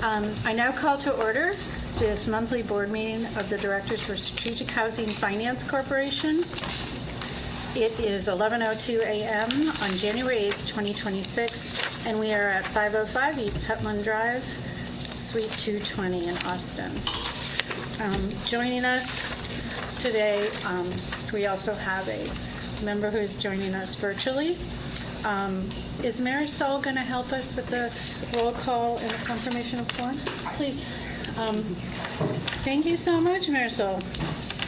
I now call to order this monthly board meeting of the Directors for Strategic Housing Finance Corporation. It is 11:02 a.m. on January 8th, 2026, and we are at 505 East Hutland Drive, Suite 220 in Austin. Joining us today, we also have a member who is joining us virtually. Is Marisol going to help us with the roll call and the confirmation of quorum? Please. Thank you so much, Marisol.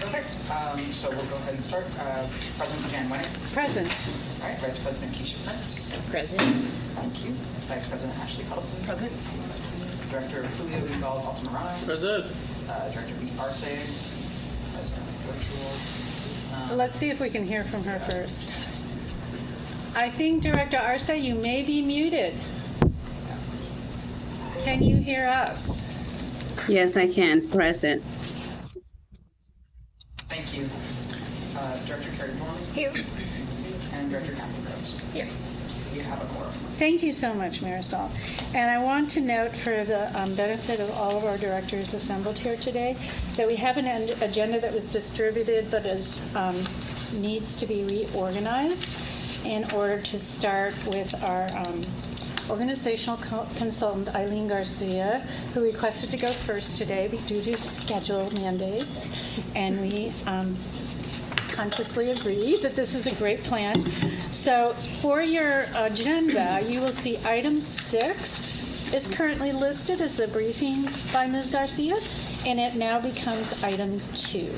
Perfect. So we'll go ahead and start. President Jan Wenning. Present. All right. Vice President Keisha Prince. Present. Thank you. Vice President Ashley Huddleston. Present. Director Julio Gonzalez Altamirano. Present. Director Pete Arce. President Virtual. Let's see if we can hear from her first. I think, Director Arce, you may be muted. Can you hear us? Yes, I can. Present. Thank you. Director Carrie Dorman. Here. And Director Kathy Rose. Here. You have a quorum. Thank you so much, Marisol. And I want to note for the benefit of all of our directors assembled here today that we have an agenda that was distributed but needs to be reorganized in order to start with our organizational consultant, Eileen Garcia, who requested to go first today due to schedule mandates. And we consciously agree that this is a great plan. So for your agenda, you will see item 6 is currently listed as a briefing by Ms. Garcia, and it now becomes item 2.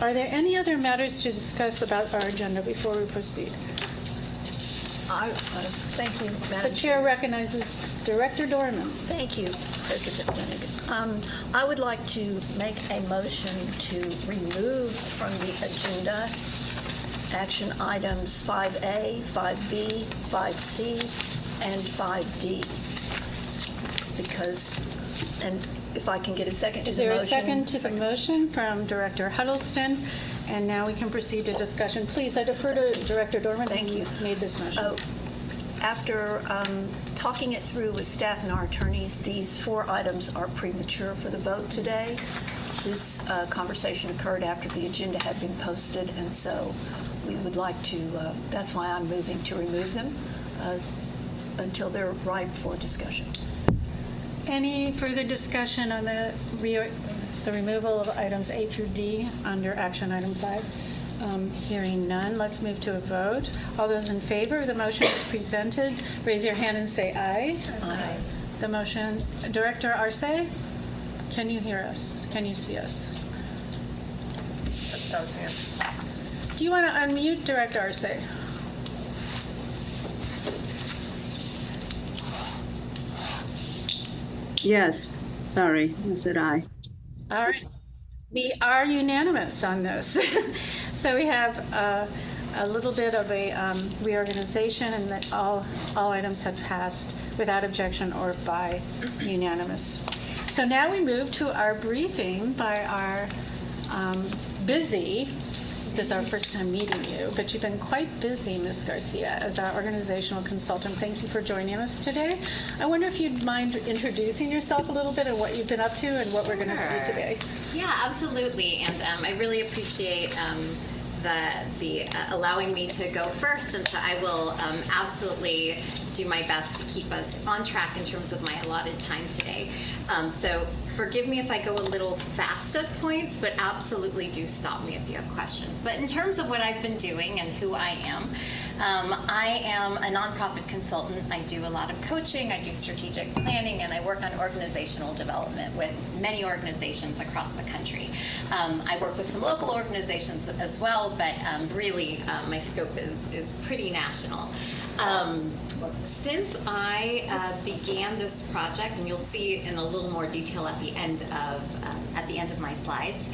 Are there any other matters to discuss about our agenda before we proceed? Thank you, The Madam chair recognizes Director Dorman. Thank you, President Wenning. I would like to make a motion to remove from the agenda action items 5A, 5B, 5C, and 5D. Because, and if I can get a second to Is the there motion. a second to the motion from Director Huddleston? And now we can proceed to discussion. Please, I defer to Director Dorman. Thank you. Who made this motion. After talking it through with staff and our attorneys, these 4 items are premature for the vote today. This conversation occurred after the agenda had been posted, and so we would like to, that's why I'm moving to remove them until they're ripe for discussion. Any further discussion on the removal of items A through D under action item 5? Hearing none, let's move to a vote. All those in favor of the motion as presented, raise your hand and say aye. Aye. The motion, Director Arce, can you hear us? Can you see us? That was hand. Do you want to unmute Director Arce? Yes. Sorry, I said aye. All right. We are unanimous on this. So we have a little bit of a reorganization, and that all items have passed without objection or by unanimous. So now we move to our briefing by our busy, this is our first time meeting you, but you've been quite busy, Ms. Garcia, as our organizational consultant. Thank you for joining us today. I wonder if you'd mind introducing yourself a little bit and what you've been up to and what we're going to see today. Yeah, absolutely. And I really appreciate the allowing me to go first. And so I will absolutely do my best to keep us on track in terms of my allotted time today. So forgive me if I go a little fast at points, but absolutely do stop me if you have questions. But in terms of what I've been doing and who I am a nonprofit consultant. I do a lot of coaching, I do strategic planning, and I work on organizational development with many organizations across the country. I work with some local organizations as well, but really my scope is pretty national. Since I began this project, and you'll see in a little more detail at the end of my slides,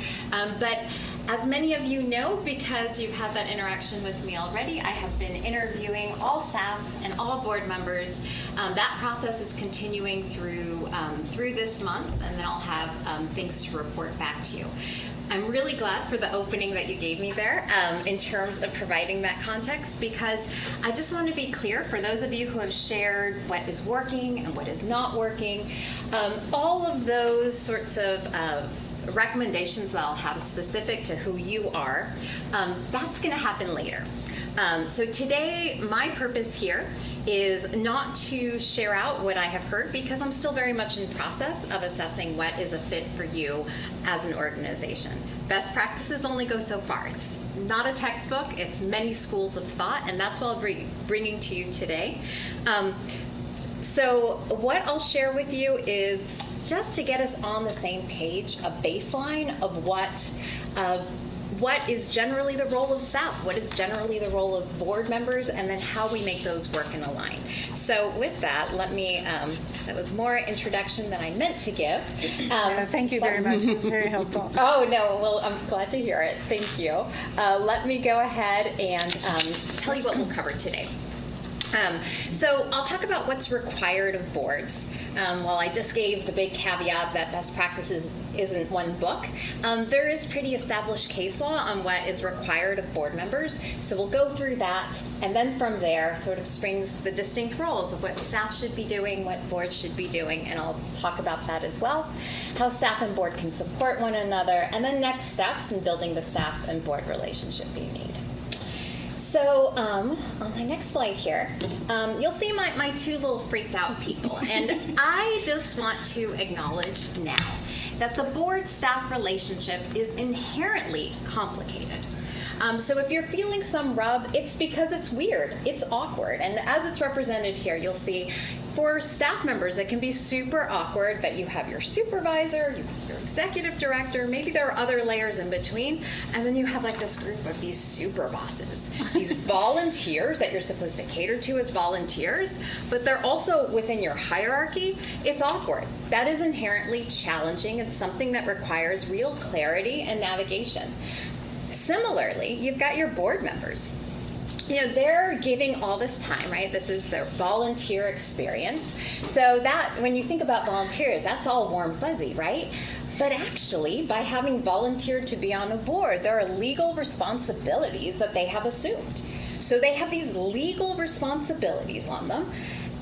but as many of you know, because you've had that interaction with me already, I have been interviewing all staff and all board members. That process is continuing through this month, and then I'll have things to report back to you. I'm really glad for the opening that you gave me there in terms of providing that context, because I just want to be clear for those of you who have shared what is working and what is not working. All of those sorts of recommendations that I'll have specific to who you are, that's going to happen later. So today, my purpose here is not to share out what I have heard, because I'm still very much in process of assessing what is a fit for you as an organization. Best practices only go so far. It's not a textbook, it's many schools of thought, and that's what I'll be bringing to you today. So what I'll share with you is just to get us on the same page, a baseline of what is generally the role of staff, what is generally the role of board members, and then how we make those work and align. So with that, let me, that was more introduction than I meant to give. Thank you very much. It's very helpful. Oh, no, well, I'm glad to hear it. Thank you. Let me go ahead and tell you what we'll cover today. So I'll talk about what's required of boards. While I just gave the big caveat that best practices isn't one book, there is pretty established case law on what is required of board members. So we'll go through that, and then from there sort of springs the distinct roles of what staff should be doing, what boards should be doing, and I'll talk about that as well, how staff and board can support one another, and then next steps in building the staff and board relationship you need. So on my next slide here, you'll see my two little freaked out people. And I just want to acknowledge now that the board-staff relationship is inherently complicated. So if you're feeling some rub, it's because it's weird, it's awkward. And as it's represented here, you'll see for staff members, it can be super awkward that you have your supervisor, you have your executive director, maybe there are other layers in between, and then you have like this group of these super bosses, these volunteers that you're supposed to cater to as volunteers, but they're also within your hierarchy. It's awkward. That is inherently challenging. It's something that requires real clarity and navigation. Similarly, you've got your board members. You know, they're giving all this time, right? This is their volunteer experience. So that, when you think about volunteers, that's all warm fuzzy, right? But actually, by having volunteered to be on a board, there are legal responsibilities that they have assumed. So they have these legal responsibilities on them,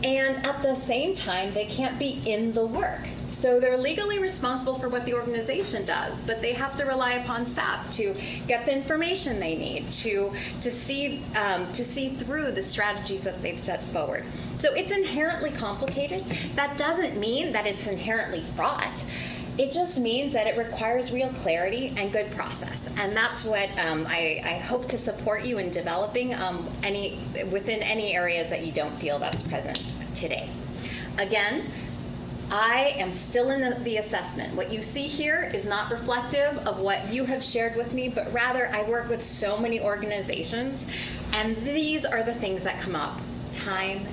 and at the same time, they can't be in the work. So they're legally responsible for what the organization does, but they have to rely upon staff to get the information they need to see through the strategies that they've set forward. So it's inherently complicated. That doesn't mean that it's inherently fraught. It just means that it requires real clarity and good process. And that's what I hope to support you in developing within any areas that you don't feel that's present today. Again, I am still in the assessment. What you see here is not reflective of what you have shared with me, but rather I work with so many organizations, and these are the things that come up time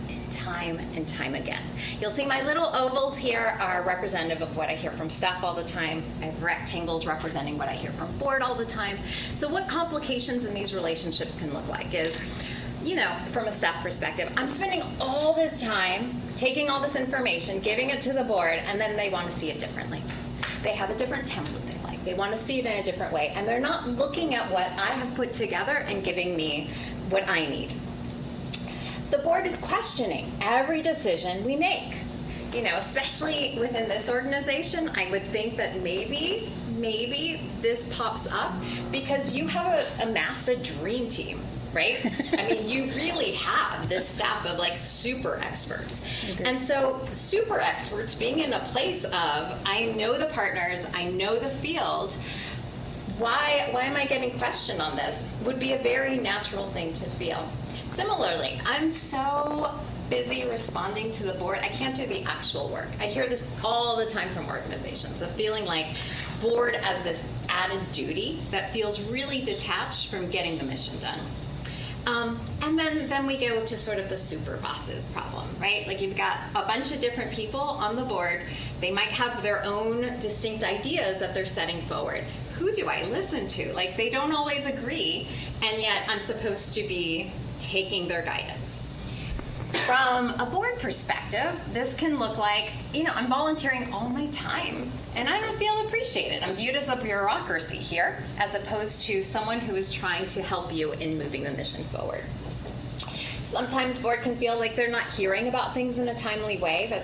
and time again. You'll see my little ovals here are representative of what I hear from staff all the time. I have rectangles representing what I hear from board all the time. So what complications in these relationships can look like is, you know, from a staff perspective, I'm spending all this time taking all this information, giving it to the board, and then they want to see it differently. They have a different template they like. They want to see it in a different way, and they're not looking at what I have put together and giving me what I need. The board is questioning every decision we make. You know, especially within this organization, I would think that maybe this pops up because you have amassed a dream team, right? I mean, you really have this staff of like super experts. Okay. And so super experts being in a place of, I know the partners, I know the field, why am I getting questioned on this would be a very natural thing to feel. Similarly, I'm so busy responding to the board, I can't do the actual work. I hear this all the time from organizations, of feeling like board as this added duty that feels really detached from getting the mission done. And then we go to sort of the super bosses problem, right? Like you've got a bunch of different people on the board. They might have their own distinct ideas that they're setting forward. Who do I listen to? Like they don't always agree, and yet I'm supposed to be taking their guidance. From a board perspective, this can look like, you know, I'm volunteering all my time and I don't feel appreciated. I'm viewed as the bureaucracy here as opposed to someone who is trying to help you in moving the mission forward. sometimes board can feel like they're not hearing about things in a timely way.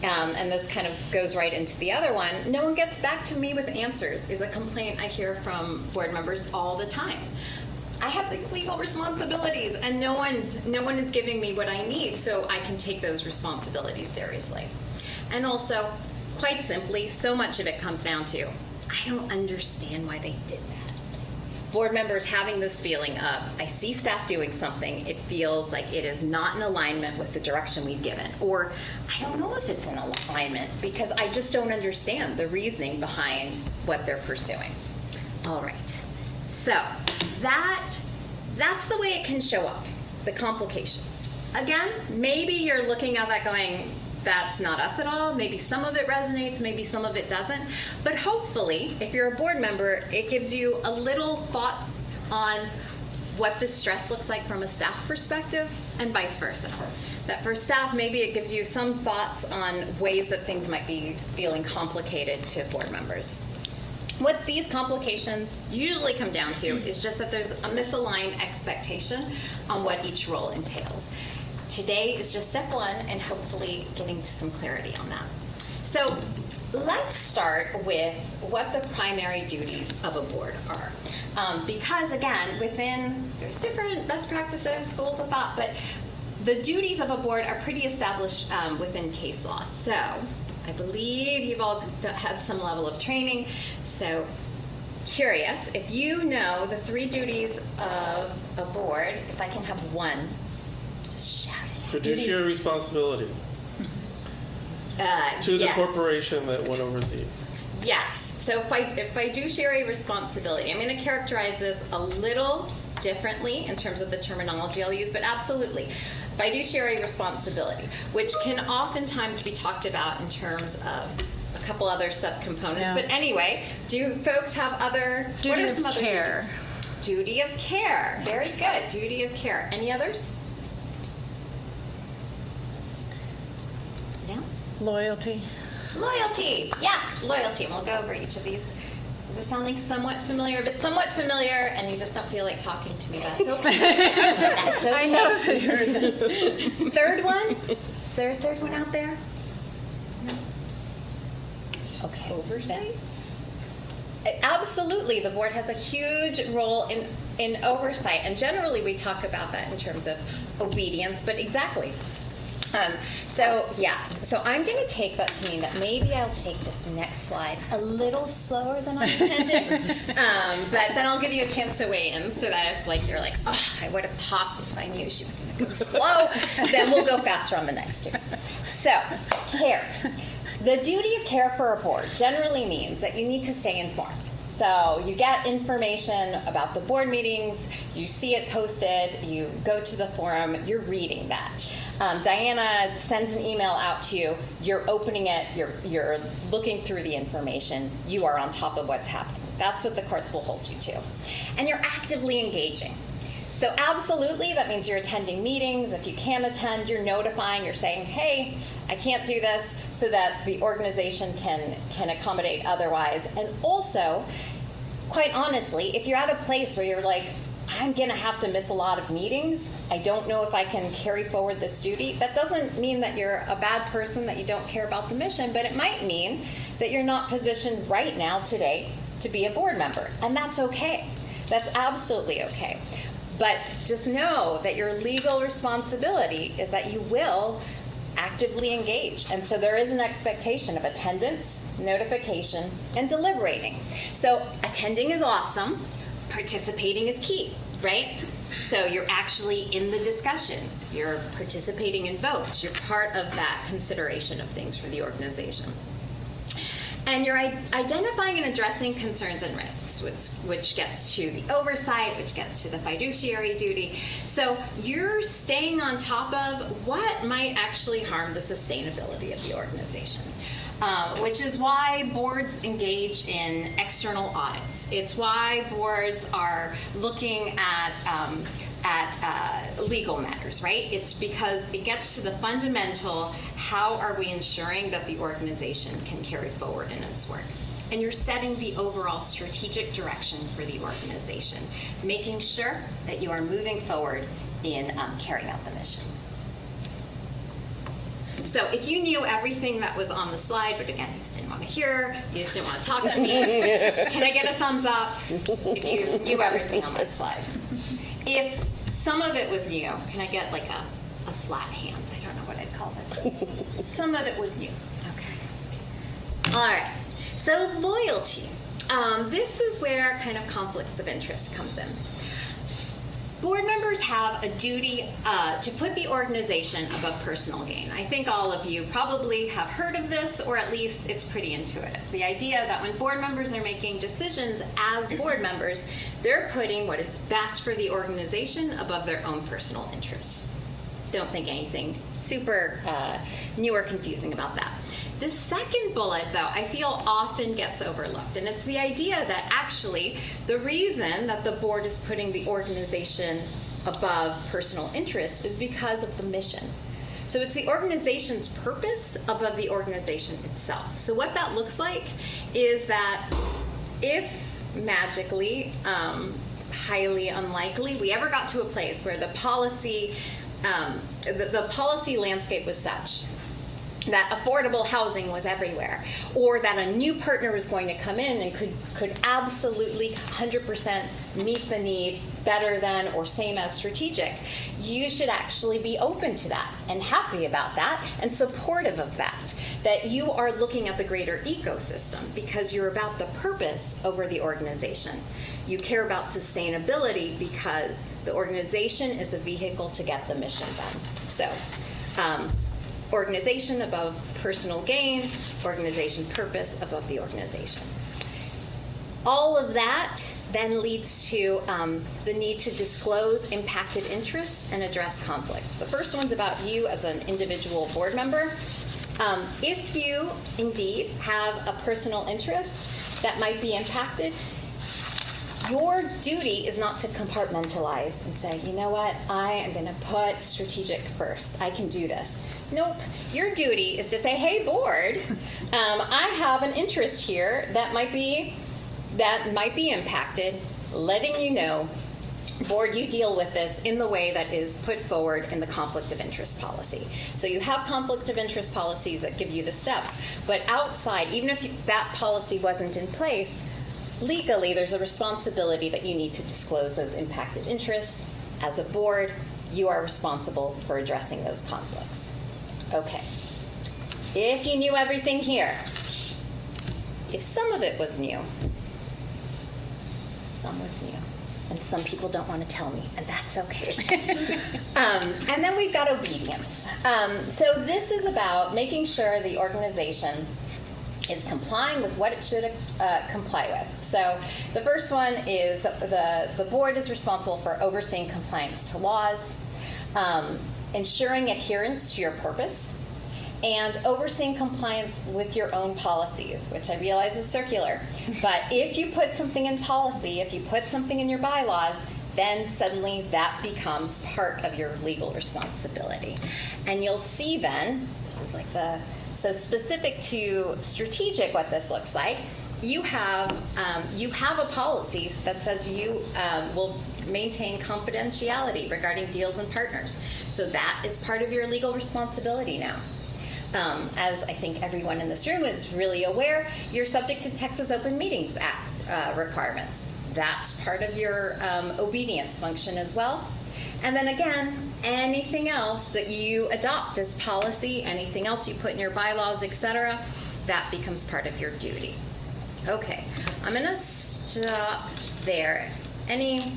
And this kind of goes right into the other one. No one gets back to me with answers is a complaint I hear from board members all the time. I have these legal responsibilities, and no one is giving me what I need, so I can take those responsibilities seriously. And also, quite simply, so much of it comes down to, I don't understand why they did that. Board members having this feeling of, I see staff doing something, it feels like it is not in alignment with the direction we've given, or I don't know if it's in alignment because I just don't understand the reasoning behind what they're pursuing. All right, so that's the way it can show up, the complications. Again, maybe you're looking at that going, that's not us at all. Maybe some of it resonates, maybe some of it doesn't. But hopefully, if you're a board member, it gives you a little thought on what the stress looks like from a staff perspective and vice versa. That for staff, maybe it gives you some thoughts on ways that things might be feeling complicated to board members. What these complications usually come down to is just that there's a misaligned expectation on what each role entails. Today is just step one, and hopefully getting to some clarity on that. So let's start with what the primary duties of a board are. Because again, there's different best practices, schools of thought, but the duties of a board are pretty established within case law. So I believe you've all had some level of training. So curious, if you know the 3 duties of a board, if I can have one, just shout it out. Fiduciary responsibility to the yes. corporation that one oversees. Yes. So fiduciary responsibility. I'm going to characterize this a little differently in terms of the terminology I'll use, but absolutely. Fiduciary responsibility, which can oftentimes be talked about in terms of a couple other subcomponents. Yeah. But anyway, do folks have other, Duty what are of some other care. duties? Duty of care. Very good. Duty of care. Any others? No? Loyalty. Loyalty. Yes, loyalty. And we'll go over each of these. Is this sounding somewhat familiar? If it's somewhat familiar and you just don't feel like talking to me, that's okay. That's okay. I know if I heard this. Third one? Is there a third one out there? No. Okay. Oversight? Absolutely. The board has a huge role in oversight. And generally we talk about that in terms of obedience, but exactly. So yes, so I'm going to take that to mean that maybe I'll take this next slide a little slower than I intended, but then I'll give you a chance to weigh in so that if you're like, oh, I would have talked if I knew she was going to go slow, then we'll go faster on the next 2. So, care. The duty of care for a board generally means that you need to stay informed. So you get information about the board meetings, you see it posted, you go to the forum, you're reading that. Dianna sends an email out to you, you're opening it, you're looking through the information, you are on top of what's happening. That's what the courts will hold you to. And you're actively engaging. So absolutely, that means you're attending meetings. If you can't attend, you're notifying, you're saying, hey, I can't do this, so that the organization can accommodate otherwise. And also, quite honestly, if you're at a place where you're like, I'm going to have to miss a lot of meetings, I don't know if I can carry forward this duty, that doesn't mean that you're a bad person, that you don't care about the mission, but it might mean that you're not positioned right now today to be a board member. And that's okay. That's absolutely okay. But just know that your legal responsibility is that you will actively engage. And so there is an expectation of attendance, notification, and deliberating. So attending is awesome. Participating is key, right? So you're actually in the discussions. You're participating in votes. You're part of that consideration of things for the organization. And you're identifying and addressing concerns and risks, which gets to the oversight, which gets to the fiduciary duty. So you're staying on top of what might actually harm the sustainability of the organization, which is why boards engage in external audits. It's why boards are looking at legal matters, right? It's because it gets to the fundamental, how are we ensuring that the organization can carry forward in its work? and you're setting the overall strategic direction for the organization, making sure that you are moving forward in carrying out the mission. So if you knew everything that was on the slide, but again, you just didn't want to hear, you just didn't want to talk to me, can I get a thumbs up if you knew everything on that slide? If some of it was new, can I get like a flat hand? I don't know what I'd call this. Some of it was new. Okay. All right. So loyalty. This is where kind of conflicts of interest comes in. Board members have a duty to put the organization above personal gain. I think all of you probably have heard of this, or at least it's pretty intuitive. The idea that when board members are making decisions as board members, they're putting what is best for the organization above their own personal interests. Don't think anything super new or confusing about that. The second bullet, though, I feel often gets overlooked, and it's the idea that actually the reason that the board is putting the organization above personal interest is because of the mission. So it's the organization's purpose above the organization itself. So what that looks like is that if magically, highly unlikely, we ever got to a place where the policy landscape was such that affordable housing was everywhere, or that a new partner was going to come in and could absolutely 100% meet the need better than or same as strategic, you should actually be open to that and happy about that and supportive of that you are looking at the greater ecosystem because you're about the purpose over the organization. You care about sustainability because the organization is the vehicle to get the mission done. So, organization above personal gain, organization purpose above the organization. All of that then leads to the need to disclose impacted interests and address conflicts. The first one's about you as an individual board member. If you indeed have a personal interest that might be impacted, your duty is not to compartmentalize and say, you know what, I am going to put strategic first. I can do this. Nope. Your duty is to say, hey, board, I have an interest here that might be impacted, letting you know, board, you deal with this in the way that is put forward in the conflict of interest policy. So you have conflict of interest policies that give you the steps, but outside, even if that policy wasn't in place, legally, there's a responsibility that you need to disclose those impacted interests. As a board, you are responsible for addressing those conflicts. Okay. If you knew everything here, if some of it was new, some was new, and some people don't want to tell me, and that's okay. And then we've got obedience. So this is about making sure the organization is complying with what it should comply with. So the first one is the board is responsible for overseeing compliance to laws, ensuring adherence to your purpose, and overseeing compliance with your own policies, which I realize is circular. But if you put something in policy, if you put something in your bylaws, then suddenly that becomes part of your legal responsibility. And you'll see then, this is like so specific to strategic, what this looks like, you have a policy that says you will maintain confidentiality regarding deals and partners. So that is part of your legal responsibility now. As I think everyone in this room is really aware, you're subject to Texas Open Meetings Act requirements. That's part of your obedience function as well. And then again, anything else that you adopt as policy, anything else you put in your bylaws, etc., that becomes part of your duty. Okay, I'm going to stop there. Any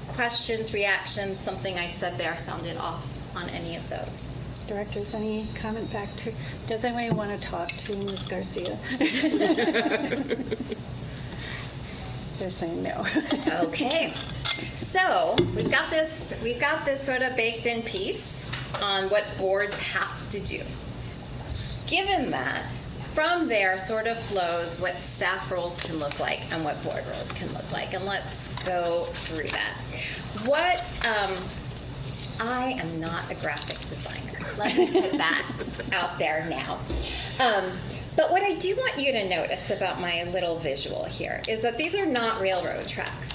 questions, reactions, something I said there sounded off on any of those? Directors, any comment back to, does anybody want to talk to Ms. Garcia? They're saying no. Okay, so we've got this sort of baked in piece on what boards have to do. Given that, from there sort of flows what staff roles can look like and what board roles can look like, and let's go through that. I am not a graphic designer. Let me put that out there now. But what I do want you to notice about my little visual here is that these are not railroad tracks.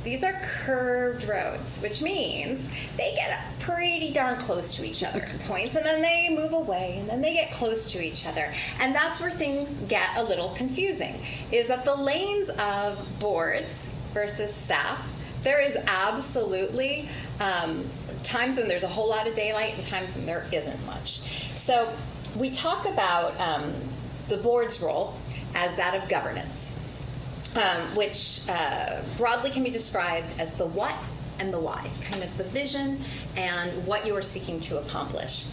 These are curved roads, which means they get pretty darn close to each other at points, and then they move away, and then they get close to each other. And that's where things get a little confusing, is that the lanes of boards versus staff, there is absolutely times when there's a whole lot of daylight and times when there isn't much. So we talk about the board's role as that of governance. Which broadly can be described as the what and the why, kind of the vision and what you are seeking to accomplish.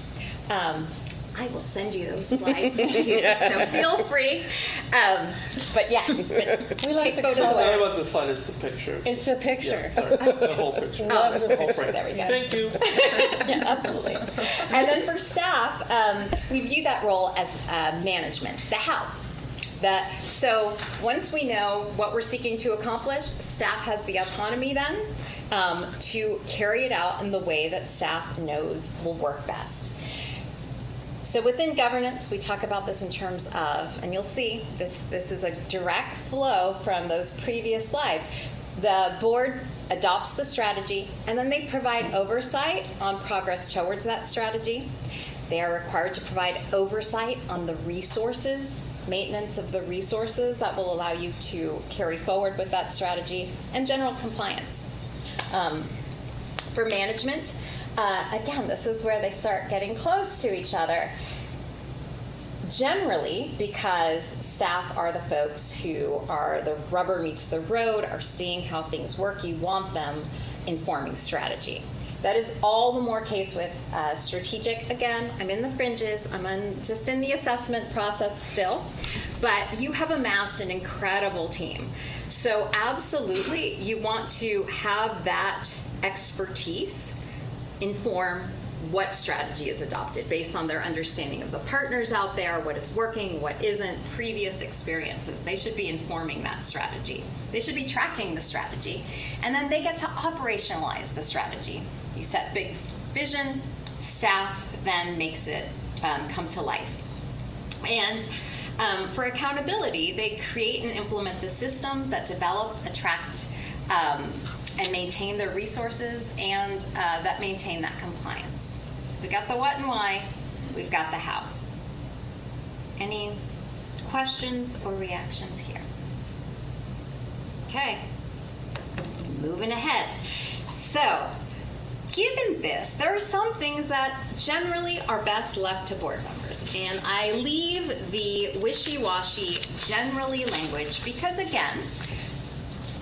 I will send you those slides to you, so feel free. But yes, but We like take the photos It's not away. about the slide, it's the picture. It's the picture. Yeah, sorry, the whole picture. Love the The whole picture. frame. There we go. Thank you. Yeah, absolutely. And then for staff, we view that role as management, the how. So once we know what we're seeking to accomplish, staff has the autonomy then to carry it out in the way that staff knows will work best. So within governance, we talk about this in terms of, and you'll see this is a direct flow from those previous slides. The board adopts the strategy, and then they provide oversight on progress towards that strategy. They are required to provide oversight on the resources, maintenance of the resources that will allow you to carry forward with that strategy, and general compliance. For management, again, this is where they start getting close to each other. Generally, because staff are the folks who are the rubber meets the road, are seeing how things work, you want them informing strategy. That is all the more case with strategic. Again, I'm in the fringes, just in the assessment process still, but you have amassed an incredible team. So absolutely, you want to have that expertise inform what strategy is adopted based on their understanding of the partners out there, what is working, what isn't, previous experiences. They should be informing that strategy. They should be tracking the strategy, and then they get to operationalize the strategy. You set big vision, staff then makes it come to life. And for accountability, they create and implement the systems that develop, attract, and maintain their resources, and that maintain that compliance. So we got the what and why, we've got the how. Any questions or reactions here? Okay, moving ahead. So, given this, there are some things that generally are best left to board members, and I leave the wishy-washy generally language because, again,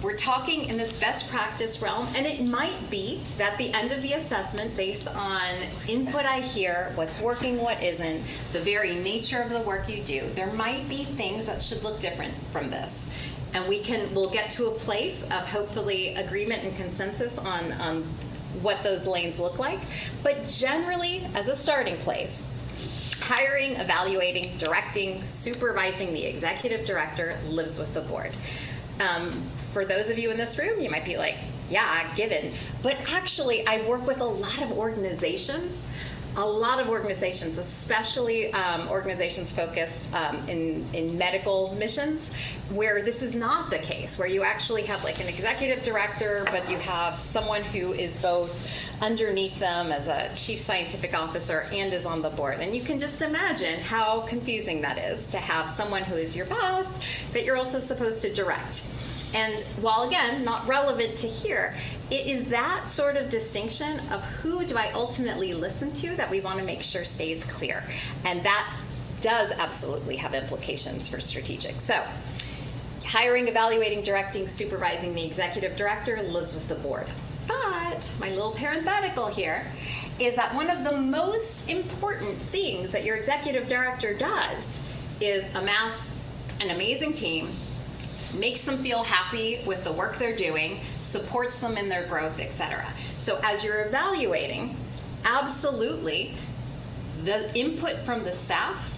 we're talking in this best practice realm, and it might be that the end of the assessment, based on input I hear, what's working, what isn't, the very nature of the work you do, there might be things that should look different from this. And we'll get to a place of hopefully agreement and consensus on what those lanes look like. But generally, as a starting place, hiring, evaluating, directing, supervising the executive director lives with the board. For those of you in this room, you might be like, yeah, given. But actually, I work with a lot of organizations, especially organizations focused in medical missions, where this is not the case, where you actually have like an executive director, but you have someone who is both underneath them as a chief scientific officer and is on the board. And you can just imagine how confusing that is to have someone who is your boss that you're also supposed to direct. And while, again, not relevant to here, it is that sort of distinction of who do I ultimately listen to that we want to make sure stays clear. And that does absolutely have implications for strategic. So hiring, evaluating, directing, supervising the executive director lives with the board. But my little parenthetical here is that one of the most important things that your executive director does is amass an amazing team, makes them feel happy with the work they're doing, supports them in their growth, etc. So as you're evaluating, absolutely, the input from the staff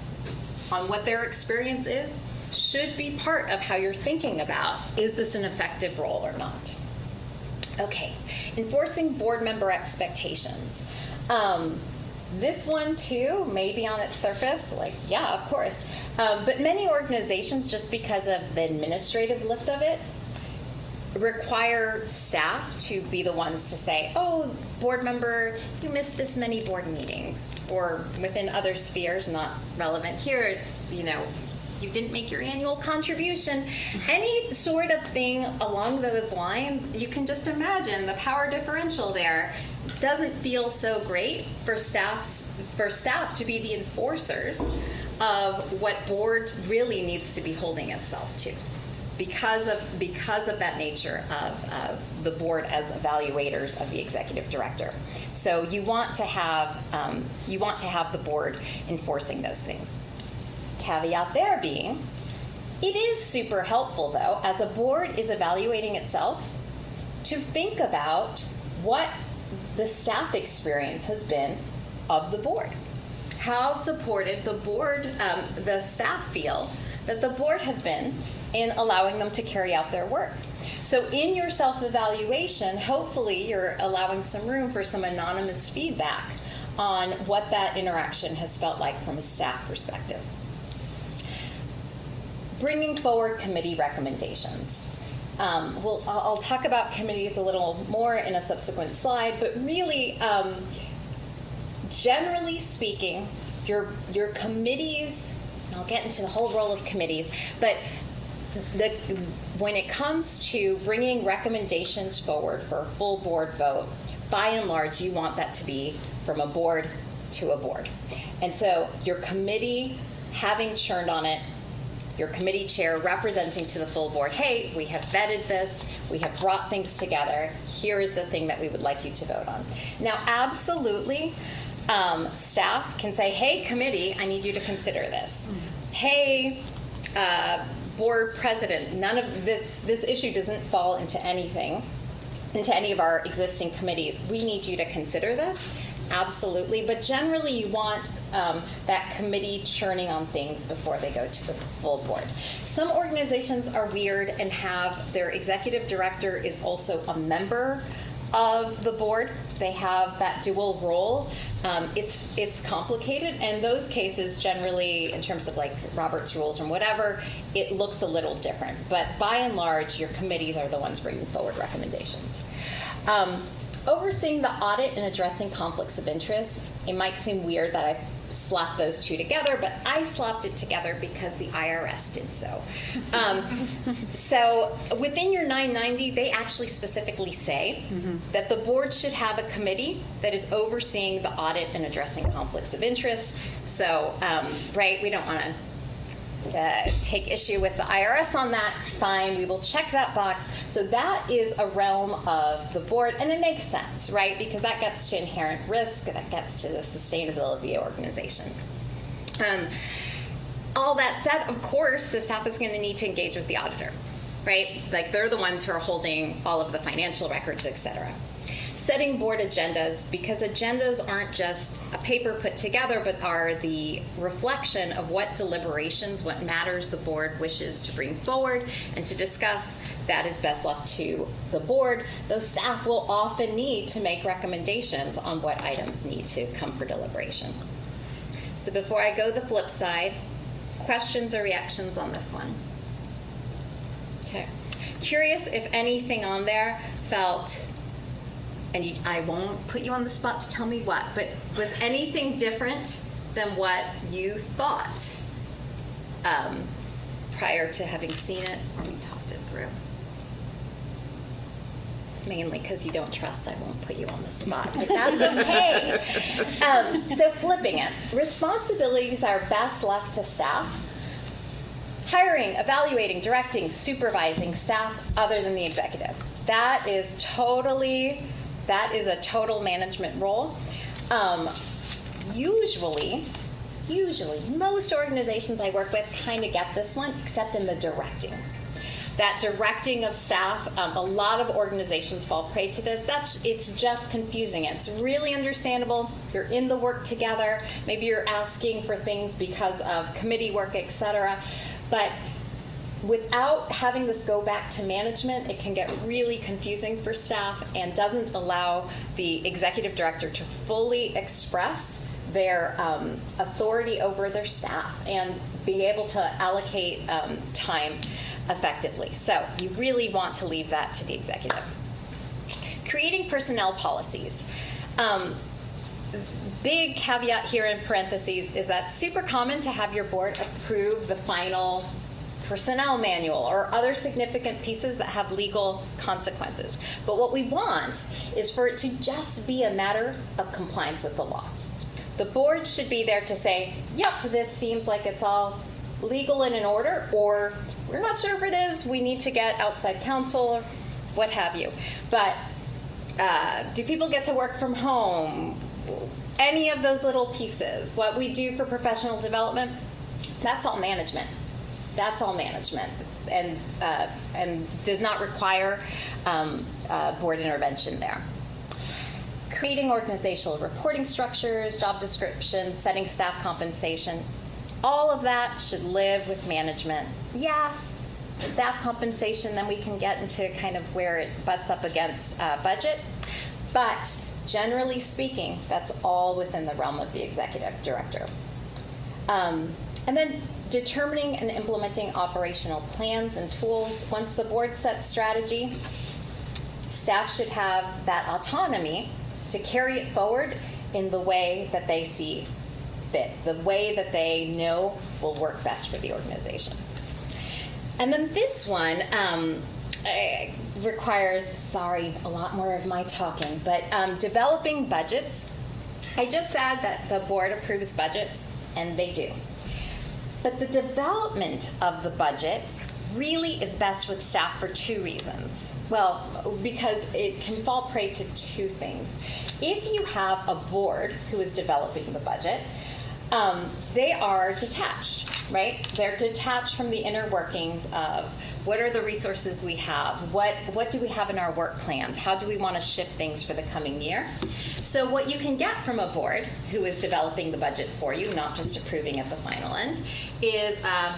on what their experience is should be part of how you're thinking about, is this an effective role or not? Okay, enforcing board member expectations. This one too, maybe on its surface, like, yeah, of course. But many organizations, just because of the administrative lift of it, require staff to be the ones to say, oh, board member, you missed this many board meetings. Or within other spheres, not relevant here, it's, you didn't make your annual contribution. Any sort of thing along those lines, you can just imagine the power differential there doesn't feel so great for staff to be the enforcers of what board really needs to be holding itself to, because of that nature of the board as evaluators of the executive director. So you want to have the board enforcing those things. Caveat there being, it is super helpful though, as a board is evaluating itself, to think about what the staff experience has been of the board. How supported the staff feel that the board have been in allowing them to carry out their work. So in your self-evaluation, hopefully you're allowing some room for some anonymous feedback on what that interaction has felt like from a staff perspective. Bringing forward committee recommendations. I'll talk about committees a little more in a subsequent slide, but really, generally speaking, your committees, and I'll get into the whole role of committees, but when it comes to bringing recommendations forward for a full board vote, by and large, you want that to be from a board to a board. And so your committee, having churned on it, your committee chair representing to the full board, hey, we have vetted this, we have brought things together, here is the thing that we would like you to vote on. Now, absolutely, staff can say, hey, committee, I need you to consider this. Hey, board president, none of this issue doesn't fall into any of our existing committees. We need you to consider this. Absolutely, but generally you want that committee churning on things before they go to the full board. Some organizations are weird and have their executive director is also a member of the board. They have that dual role. It's complicated, and those cases generally, in terms of like Robert's rules and whatever, it looks a little different. But by and large, your committees are the ones bringing forward recommendations. Overseeing the audit and addressing conflicts of interest, it might seem weird that I slapped those two together, but I slapped it together because the IRS did so. So within your 990, they actually specifically say that the board should have a committee that is overseeing the audit and addressing conflicts of interest. So, right, we don't want to take issue with the IRS on that. Fine, we will check that box. So that is a realm of the board, and it makes sense, right? Because that gets to inherent risk, that gets to the sustainability of the organization. All that said, of course, the staff is going to need to engage with the auditor, right? Like they're the ones who are holding all of the financial records, et cetera. Setting board agendas, because agendas aren't just a paper put together, but are the reflection of what deliberations, what matters the board wishes to bring forward and to discuss. That is best left to the board. Those staff will often need to make recommendations on what items need to come for deliberation. So before I go the flip side, questions or reactions on this one? Okay. Curious if anything on there felt, and I won't put you on the spot to tell me what, but was anything different than what you thought prior to having seen it or you talked it through? It's mainly because you don't trust I won't put you on the spot, but that's okay. So flipping it, responsibilities are best left to staff. Hiring, evaluating, directing, supervising staff other than the executive. That is a total management role. Usually, most organizations I work with kind of get this one, except in the directing. That directing of staff, a lot of organizations fall prey to this. It's just confusing. It's really understandable. You're in the work together. Maybe you're asking for things because of committee work, et cetera. But without having this go back to management, it can get really confusing for staff and doesn't allow the executive director to fully express their authority over their staff and be able to allocate time effectively. So you really want to leave that to the executive. Creating personnel policies. Big caveat here in parentheses is that it's super common to have your board approve the final personnel manual or other significant pieces that have legal consequences. But what we want is for it to just be a matter of compliance with the law. The board should be there to say, yep, this seems like it's all legal and in order, or we're not sure if it is, we need to get outside counsel, or what have you. But do people get to work from home? Any of those little pieces. What we do for professional development, that's all management. That's all management, and does not require board intervention there. Creating organizational reporting structures, job descriptions, setting staff compensation, all of that should live with management. Yes, staff compensation, then we can get into kind of where it butts up against budget, but generally speaking, that's all within the realm of the executive director. And then determining and implementing operational plans and tools. Once the board sets strategy, staff should have that autonomy to carry it forward in the way that they see fit, the way that they know will work best for the organization. And then this one requires, a lot more of my talking, but developing budgets. I just said that the board approves budgets, and they do. But the development of the budget really is best with staff for two reasons. Well, because it can fall prey to two things. If you have a board who is developing the budget, they are detached, right? They're detached from the inner workings of what are the resources we have, what do we have in our work plans, how do we want to shift things for the coming year. So what you can get from a board who is developing the budget for you, not just approving at the final end, is add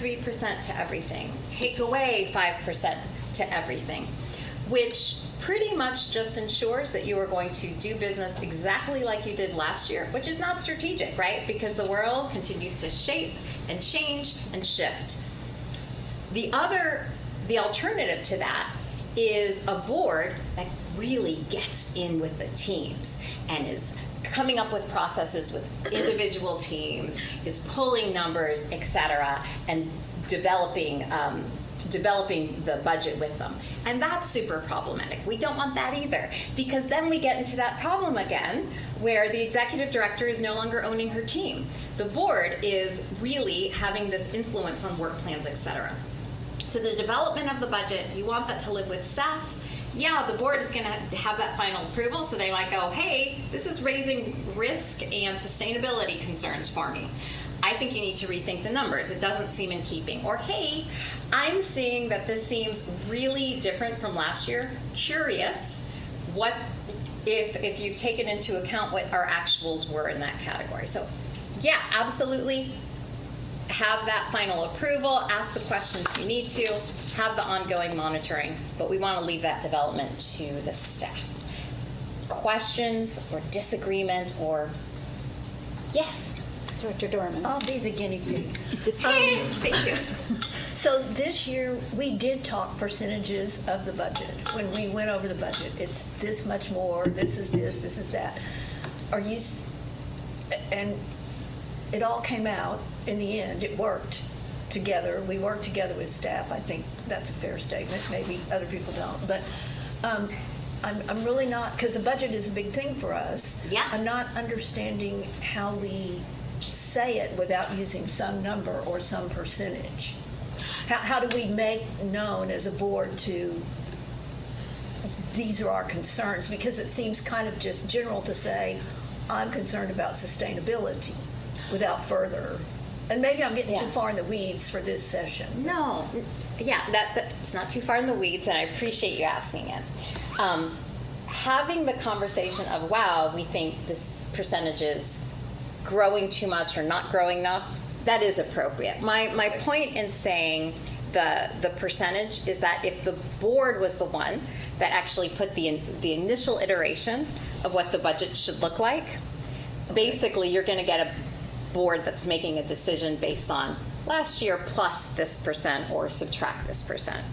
3% to everything, take away 5% to everything, which pretty much just ensures that you are going to do business exactly like you did last year, which is not strategic, right? Because the world continues to shape and change and shift. The alternative to that is a board that really gets in with the teams and is coming up with processes with individual teams, is pulling numbers, et cetera, and developing the budget with them. And that's super problematic. We don't want that either, because then we get into that problem again where the executive director is no longer owning her team. The board is really having this influence on work plans, et cetera. So the development of the budget, you want that to live with staff. Yeah, the board is going to have that final approval, so they might go, hey, this is raising risk and sustainability concerns for me. I think you need to rethink the numbers. It doesn't seem in keeping. Or, hey, I'm seeing that this seems really different from last year. Curious, what if you've taken into account what our actuals were in that category. So, yeah, absolutely. Have that final approval, ask the questions you need to, have the ongoing monitoring, but we want to leave that development to the staff. Questions or disagreement or, yes? Director Dorman. I'll be the guinea pig. Thank you. So this year, we did talk percentages of the budget. When we went over the budget, it's this much more, this is that. And it all came out in the end. It worked together. We worked together with staff. I think that's a fair statement. Maybe other people don't. But I'm really not, because the budget is a big thing for us. Yeah. I'm not understanding how we say it without using some number or some percentage. How do we make known as a board to, these are our concerns? Because it seems kind of just general to say, I'm concerned about sustainability without further. And maybe I'm getting too far in the weeds for this session. No, yeah, it's not too far in the weeds, and I appreciate you asking it. Having the conversation of, wow, we think this percentage is growing too much or not growing enough, that is appropriate. My point in saying the percentage is that if the board was the one that actually put the initial iteration of what the budget should look like, basically you're going to get a board that's making a decision based on last year plus this percent or subtract this percent.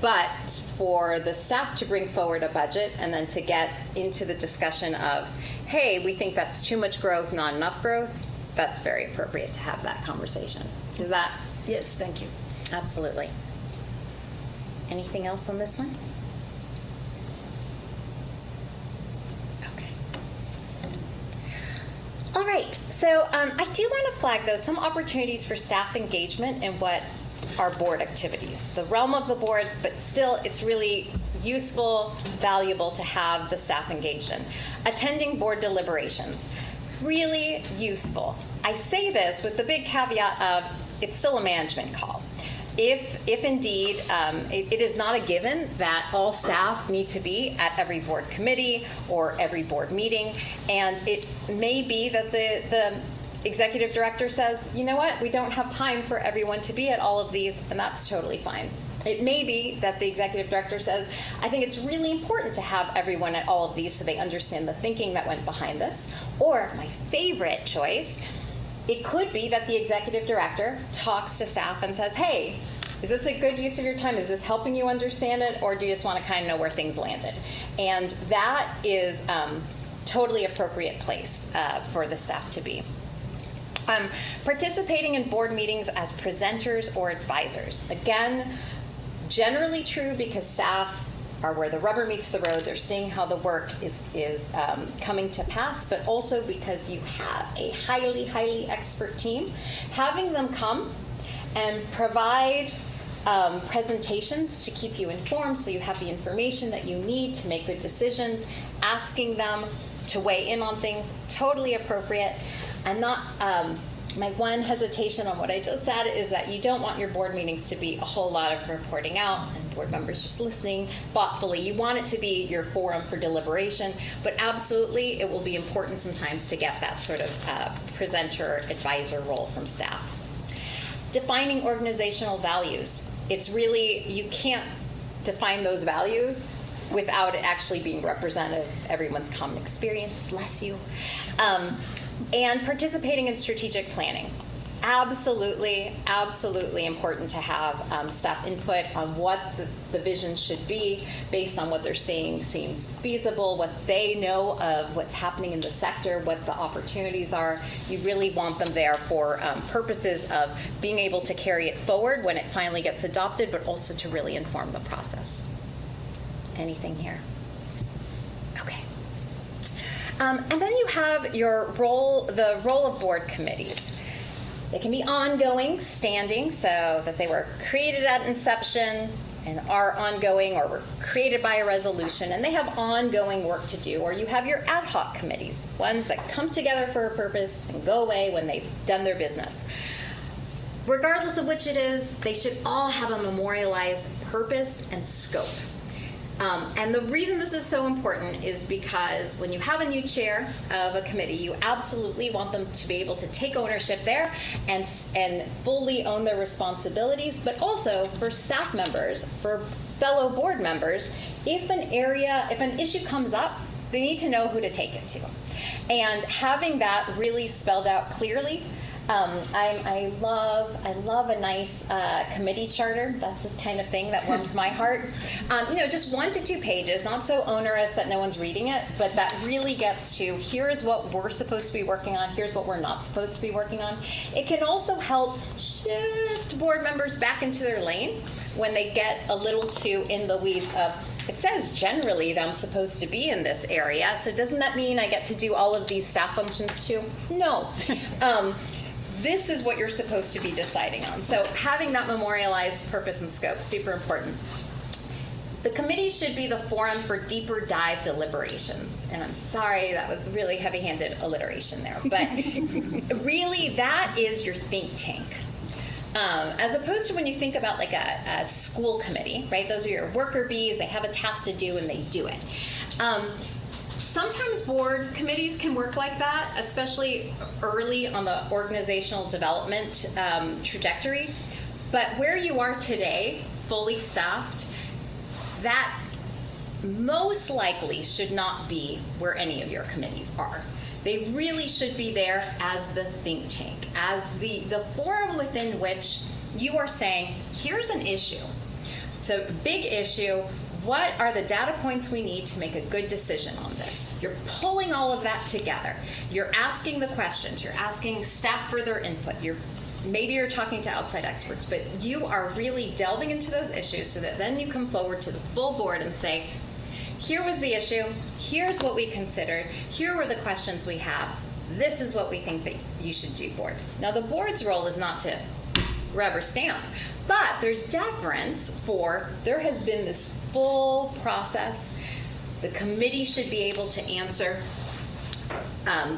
But for the staff to bring forward a budget and then to get into the discussion of, hey, we think that's too much growth, not enough growth, that's very appropriate to have that conversation. Is that? Yes, thank you. Absolutely. Anything else on this one? Okay. All right. So I do want to flag, though, some opportunities for staff engagement in what are board activities. The realm of the board, but still it's really useful, valuable to have the staff engaged in. Attending board deliberations. Really useful. I say this with the big caveat of it's still a management call. If indeed it is not a given that all staff need to be at every board committee or every board meeting, and it may be that the executive director says, you know what, we don't have time for everyone to be at all of these, and that's totally fine. It may be that the executive director says, I think it's really important to have everyone at all of these so they understand the thinking that went behind this. Or my favorite choice, it could be that the executive director talks to staff and says, hey, is this a good use of your time? Is this helping you understand it? Or do you just want to kind of know where things landed? And that is totally appropriate place for the staff to be. Participating in board meetings as presenters or advisors. Again, generally true because staff are where the rubber meets the road. They're seeing how the work is coming to pass, but also because you have a highly, highly expert team. Having them come and provide presentations to keep you informed so you have the information that you need to make good decisions, asking them to weigh in on things, totally appropriate. And not, my one hesitation on what I just said is that you don't want your board meetings to be a whole lot of reporting out and board members just listening thoughtfully. You want it to be your forum for deliberation, but absolutely it will be important sometimes to get that sort of presenter advisor role from staff. Defining organizational values. It's really, you can't define those values without it actually being representative of everyone's common experience. Bless you. And participating in strategic planning. Absolutely, absolutely important to have staff input on what the vision should be based on what they're saying seems feasible, what they know of what's happening in the sector, what the opportunities are. You really want them there for purposes of being able to carry it forward when it finally gets adopted, but also to really inform the process. Anything here? Okay. And then you have your role, the role of board committees. They can be ongoing, standing, so that they were created at inception and are ongoing or were created by a resolution, and they have ongoing work to do. Or you have your ad hoc committees, ones that come together for a purpose and go away when they've done their business. Regardless of which it is, they should all have a memorialized purpose and scope. And the reason this is so important is because when you have a new chair of a committee, you absolutely want them to be able to take ownership there and fully own their responsibilities, but also for staff members, for fellow board members, if an issue comes up, they need to know who to take it to. And having that really spelled out clearly, I love a nice committee charter. That's the kind of thing that warms my heart. Just 1 to 2 pages, not so onerous that no one's reading it, but that really gets to here's what we're supposed to be working on, here's what we're not supposed to be working on. It can also help shift board members back into their lane when they get a little too in the weeds of, it says generally that I'm supposed to be in this area, so doesn't that mean I get to do all of these staff functions too? No. This is what you're supposed to be deciding on. So having that memorialized purpose and scope, super important. The committee should be the forum for deeper dive deliberations. And I'm sorry, that was really heavy-handed alliteration there. But really, that is your think tank. As opposed to when you think about like a school committee, right? Those are your worker bees. They have a task to do, and they do it. Sometimes board committees can work like that, especially early on the organizational development trajectory. But where you are today, fully staffed, that most likely should not be where any of your committees are. They really should be there as the think tank, as the forum within which you are saying, here's an issue. It's a big issue. What are the data points we need to make a good decision on this? You're pulling all of that together. You're asking the questions. You're asking staff for their input. Maybe you're talking to outside experts, but you are really delving into those issues so that then you come forward to the full board and say, here was the issue. Here's what we considered. Here were the questions we have. This is what we think that you should do, board. Now, the board's role is not to rubber stamp, but there's deference for there has been this full process. The committee should be able to answer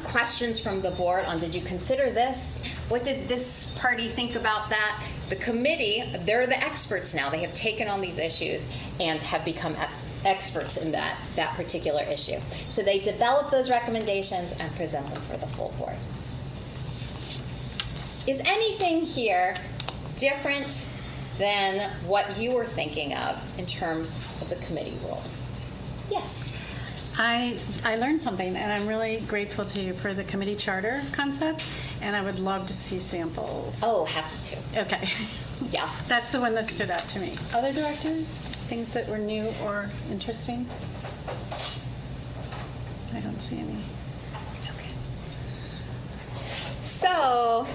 questions from the board on, did you consider this? What did this party think about that? The committee, they're the experts now. They have taken on these issues and have become experts in that particular issue. So they develop those recommendations and present them for the full board. Is anything here different than what you were thinking of in terms of the committee role? Yes. I learned something, and I'm really grateful to you for the committee charter concept, and I would love to see samples. Oh, happy to. Okay. Yeah. That's the one that stood out to me. Other directors? Things that were new or interesting? I don't see any. Okay. So,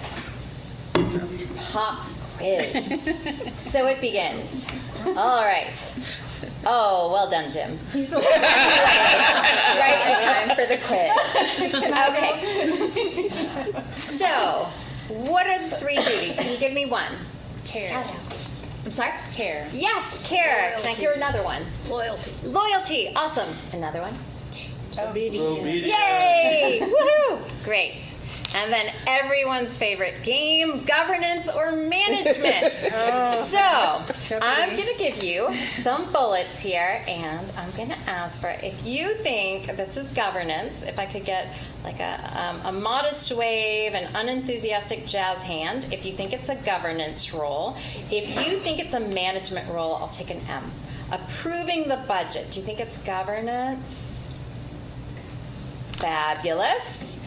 pop quiz. So it begins. All right. Oh, well done, Jim. He's right in time for the quiz. Okay. So, what are the 3 duties? Can you give me one? Care. I'm sorry? Care. Yes, care. Can I hear another one? Loyalty. Loyalty. Awesome. Another one? Obedience. Yay! Woohoo! Great. And then everyone's favorite game, governance or management. So, I'm going to give you some bullets here, and I'm going to ask for, if you think this is governance, if I could get like a modest wave, an unenthusiastic jazz hand, if you think it's a governance role. If you think it's a management role, I'll take an M. Approving the budget. Do you think it's governance? Fabulous.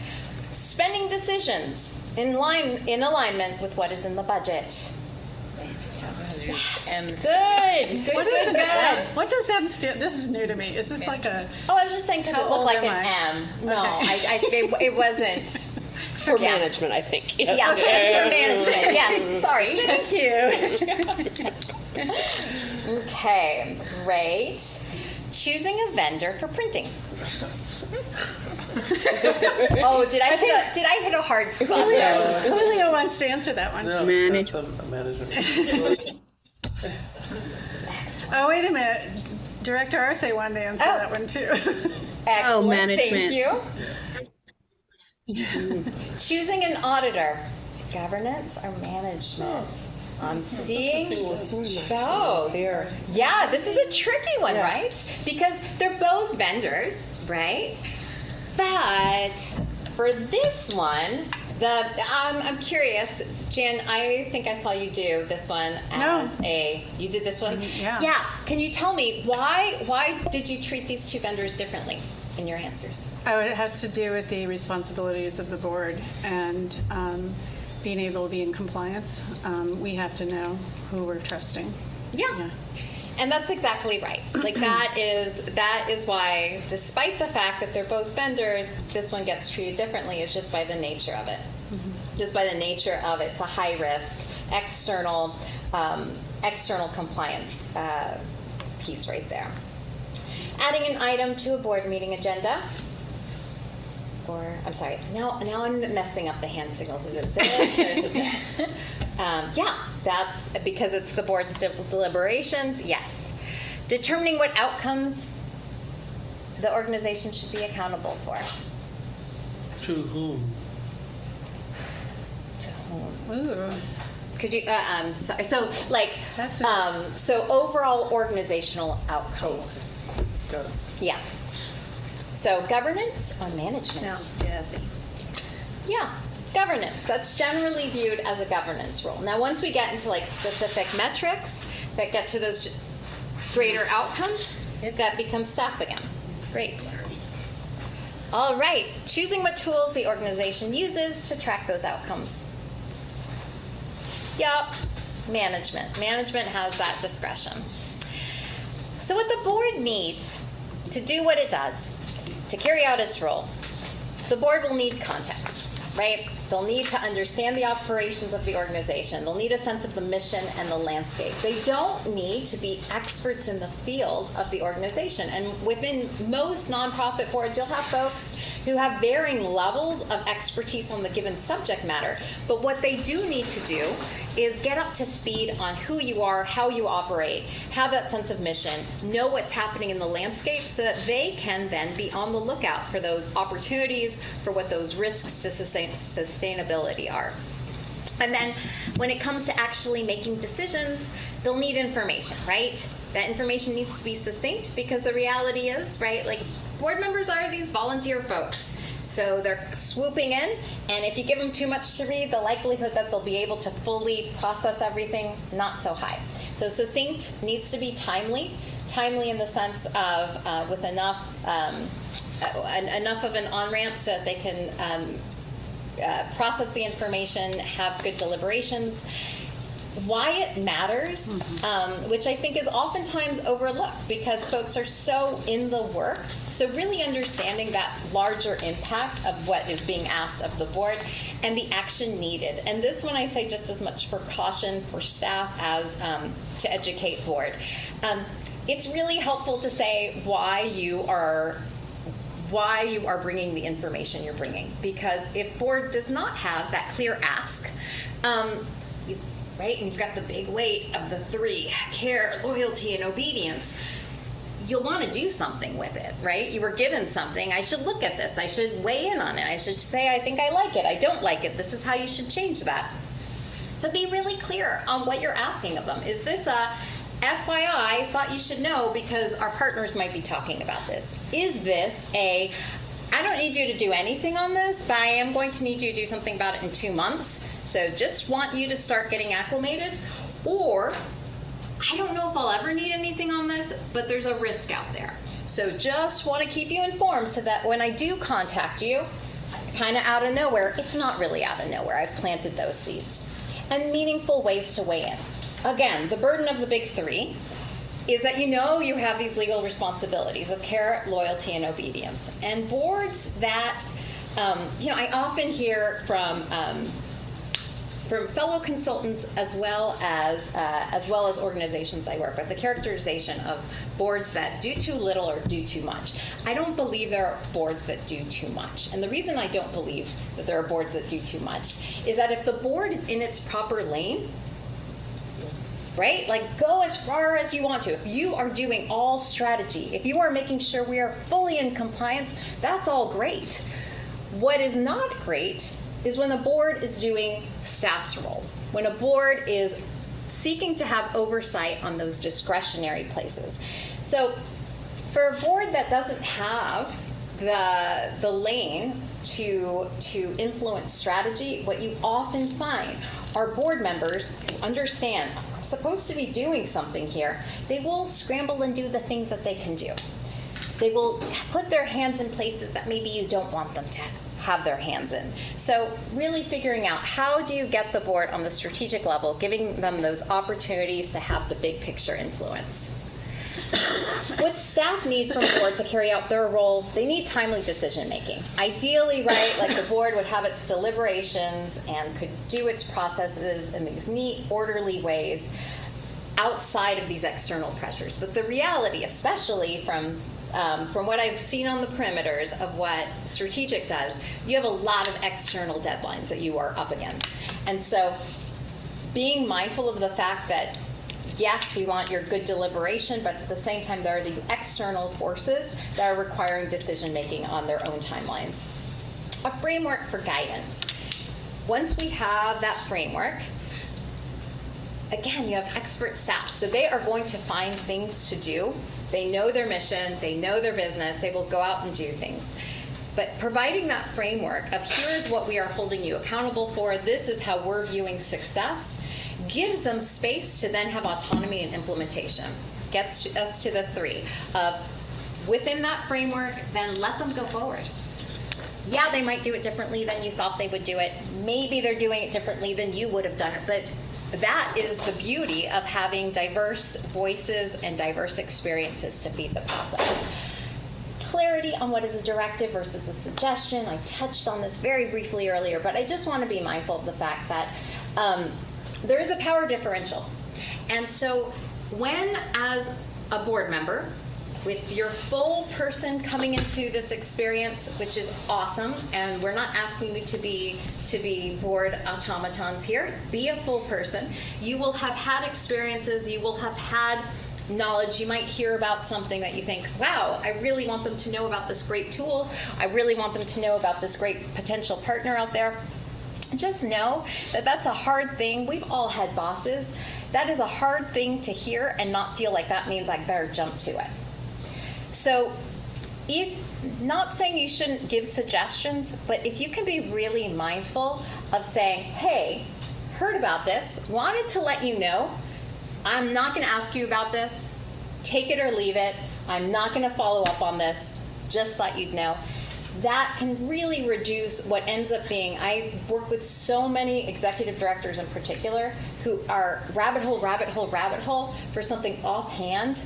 Spending decisions in alignment with what is in the budget. Yes. Good. What is Good. What does M stand? This is new to me. Is this like a? Oh, I was just saying because How it looked old like am an I? M. No, Okay. it wasn't. For Yeah. management, I think. Yes. Yeah, for management. Yes, sorry. Thank you. Okay, great. Choosing a vendor for printing. Oh, did I hit a hard spot there? Julio wants to answer that one. No, Manage- that's a management. Oh, wait a minute. Director Arce wanted to answer Oh. that one too. Excellent. management. Thank you. Choosing an auditor. Governance or management? I'm seeing. Oh, Here. yeah, this is a tricky one, right? Because they're both vendors, right? But for this one, I'm curious, Jan. I think I saw you do this one as You did this one. Yeah. Yeah. Can you tell me why did you treat these 2 vendors differently in your answers? Oh, it has to do with the responsibilities of the board and being able to be in compliance. We have to know who we're trusting. Yeah. And that's exactly right. Like that is why, despite the fact that they're both vendors, this one gets treated differently. Is just by the nature of it. Just by the nature of it, it's a high risk external compliance piece right there. Adding an item to a board meeting agenda. Or, I'm sorry, now I'm messing up the hand signals. Is it this or is it this? Yeah, that's because it's the board's deliberations, yes. Determining what outcomes the organization should be accountable for. To whom? To whom? Ooh. Could you, sorry, so like, That's so overall organizational outcomes. Got it. Yeah. So governance or management? Sounds jazzy. Yeah, governance. That's generally viewed as a governance role. Now, once we get into like specific metrics that get to those greater outcomes, that becomes staff again. Great. All right, choosing what tools the organization uses to track those outcomes. Yup, management. Management has that discretion. So what the board needs to do what it does, to carry out its role, the board will need context, right? They'll need to understand the operations of the organization. They'll need a sense of the mission and the landscape. They don't need to be experts in the field of the organization. And within most nonprofit boards, you'll have folks who have varying levels of expertise on the given subject matter. But what they do need to do is get up to speed on who you are, how you operate, have that sense of mission, know what's happening in the landscape so that they can then be on the lookout for those opportunities, for what those risks to sustainability are. And then when it comes to actually making decisions, they'll need information, right? That information needs to be succinct because the reality is, right, like board members are these volunteer folks. So they're swooping in, and if you give them too much to read, the likelihood that they'll be able to fully process everything, not so high. So succinct needs to be timely in the sense of with enough of an on-ramp so that they can process the information, have good deliberations. Why it matters, which I think is oftentimes overlooked because folks are so in the work. So really understanding that larger impact of what is being asked of the board and the action needed. And this one I say just as much for caution for staff as to educate board. It's really helpful to say why you are bringing the information you're bringing. Because if board does not have that clear ask, right, and you've got the big weight of the three, care, loyalty, and obedience, you'll want to do something with it, right? You were given something. I should look at this. I should weigh in on it. I should say, I think I like it. I don't like it. This is how you should change that. So be really clear on what you're asking of them. Is this a FYI, thought you should know because our partners might be talking about this? Is this a, I don't need you to do anything on this, but I am going to need you to do something about it in 2 months. So just want you to start getting acclimated. Or, I don't know if I'll ever need anything on this, but there's a risk out there. So just want to keep you informed so that when I do contact you, kind of out of nowhere, it's not really out of nowhere. I've planted those seeds. And meaningful ways to weigh in. Again, the burden of the big three is that you know you have these legal responsibilities of care, loyalty, and obedience. And boards that, I often hear from fellow consultants as well as organizations I work with, the characterization of boards that do too little or do too much. I don't believe there are boards that do too much. And the reason I don't believe that there are boards that do too much is that if the board is in its proper lane, right? Like go as far as you want to. If you are doing all strategy, if you are making sure we are fully in compliance, that's all great. What is not great is when a board is doing staff's role, when a board is seeking to have oversight on those discretionary places. So for a board that doesn't have the lane to influence strategy, what you often find are board members who understand supposed to be doing something here. They will scramble and do the things that they can do. They will put their hands in places that maybe you don't want them to have their hands in. So really figuring out how do you get the board on the strategic level, giving them those opportunities to have the big picture influence. What staff need from the board to carry out their role, they need timely decision making. Ideally, right, like the board would have its deliberations and could do its processes in these neat, orderly ways outside of these external pressures. But the reality, especially from what I've seen on the perimeters of what strategic does, you have a lot of external deadlines that you are up against. And so being mindful of the fact that yes, we want your good deliberation, but at the same time, there are these external forces that are requiring decision-making on their own timelines. A framework for guidance. Once we have that framework, again, you have expert staff. So they are going to find things to do. They know their mission. They know their business. They will go out and do things. But providing that framework of here's what we are holding you accountable for, this is how we're viewing success, gives them space to then have autonomy and implementation. Gets us to the three of within that framework, then let them go forward. Yeah, they might do it differently than you thought they would do it. Maybe they're doing it differently than you would have done it. But that is the beauty of having diverse voices and diverse experiences to feed the process. Clarity on what is a directive versus a suggestion. I touched on this very briefly earlier, but I just want to be mindful of the fact that there is a power differential. And so when, as a board member, with your full person coming into this experience, which is awesome, and we're not asking you to be board automatons here. Be a full person. You will have had experiences. You will have had knowledge. You might hear about something that you think, wow, I really want them to know about this great tool. I really want them to know about this great potential partner out there. Just know that that's a hard thing. We've all had bosses. That is a hard thing to hear and not feel like that means I better jump to it. So, not saying you shouldn't give suggestions, but if you can be really mindful of saying, hey, heard about this, wanted to let you know, I'm not going to ask you about this, take it or leave it, I'm not going to follow up on this, just let you know. That can really reduce what ends up being, I work with so many executive directors in particular who are rabbit hole for something offhand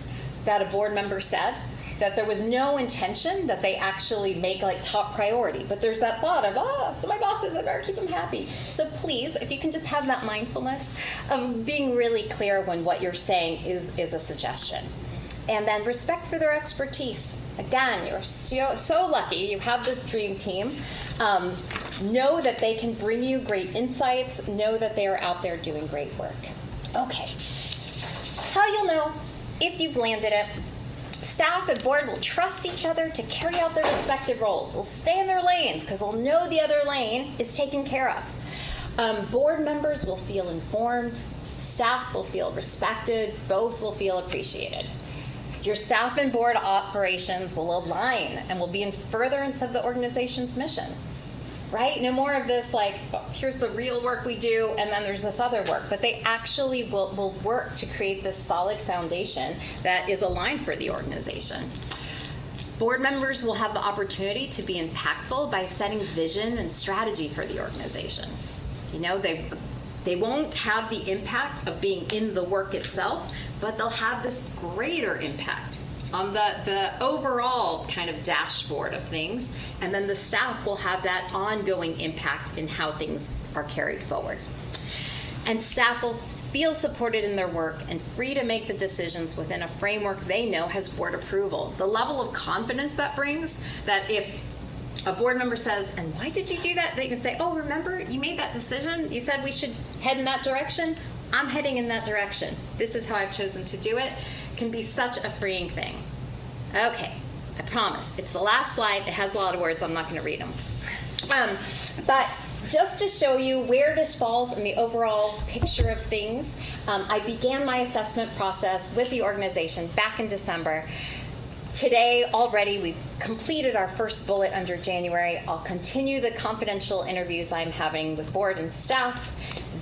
that a board member said, that there was no intention that they actually make like top priority. But there's that thought of, so my bosses, I better keep them happy. So please, if you can just have that mindfulness of being really clear when what you're saying is a suggestion. And then respect for their expertise. Again, you're so lucky you have this dream team. Know that they can bring you great insights. Know that they are out there doing great work. Okay. How you'll know if you've landed it. Staff and board will trust each other to carry out their respective roles. They'll stay in their lanes because they'll know the other lane is taken care of. Board members will feel informed. Staff will feel respected. Both will feel appreciated. Your staff and board operations will align and will be in furtherance of the organization's mission. Right? No more of this like, here's the real work we do, and then there's this other work. But they actually will work to create this solid foundation that is aligned for the organization. Board members will have the opportunity to be impactful by setting vision and strategy for the organization. You know, they won't have the impact of being in the work itself, but they'll have this greater impact on the overall kind of dashboard of things, and then the staff will have that ongoing impact in how things are carried forward. And staff will feel supported in their work and free to make the decisions within a framework they know has board approval. The level of confidence that brings, that if a board member says, and why did you do that? They can say, oh, remember, you made that decision? You said we should head in that direction? I'm heading in that direction. This is how I've chosen to do it. Can be such a freeing thing. Okay, I promise. It's the last slide. It has a lot of words. I'm not going to read them. But just to show you where this falls in the overall picture of things, I began my assessment process with the organization back in December. Today, already, we've completed our first bullet under January. I'll continue the confidential interviews I'm having with board and staff.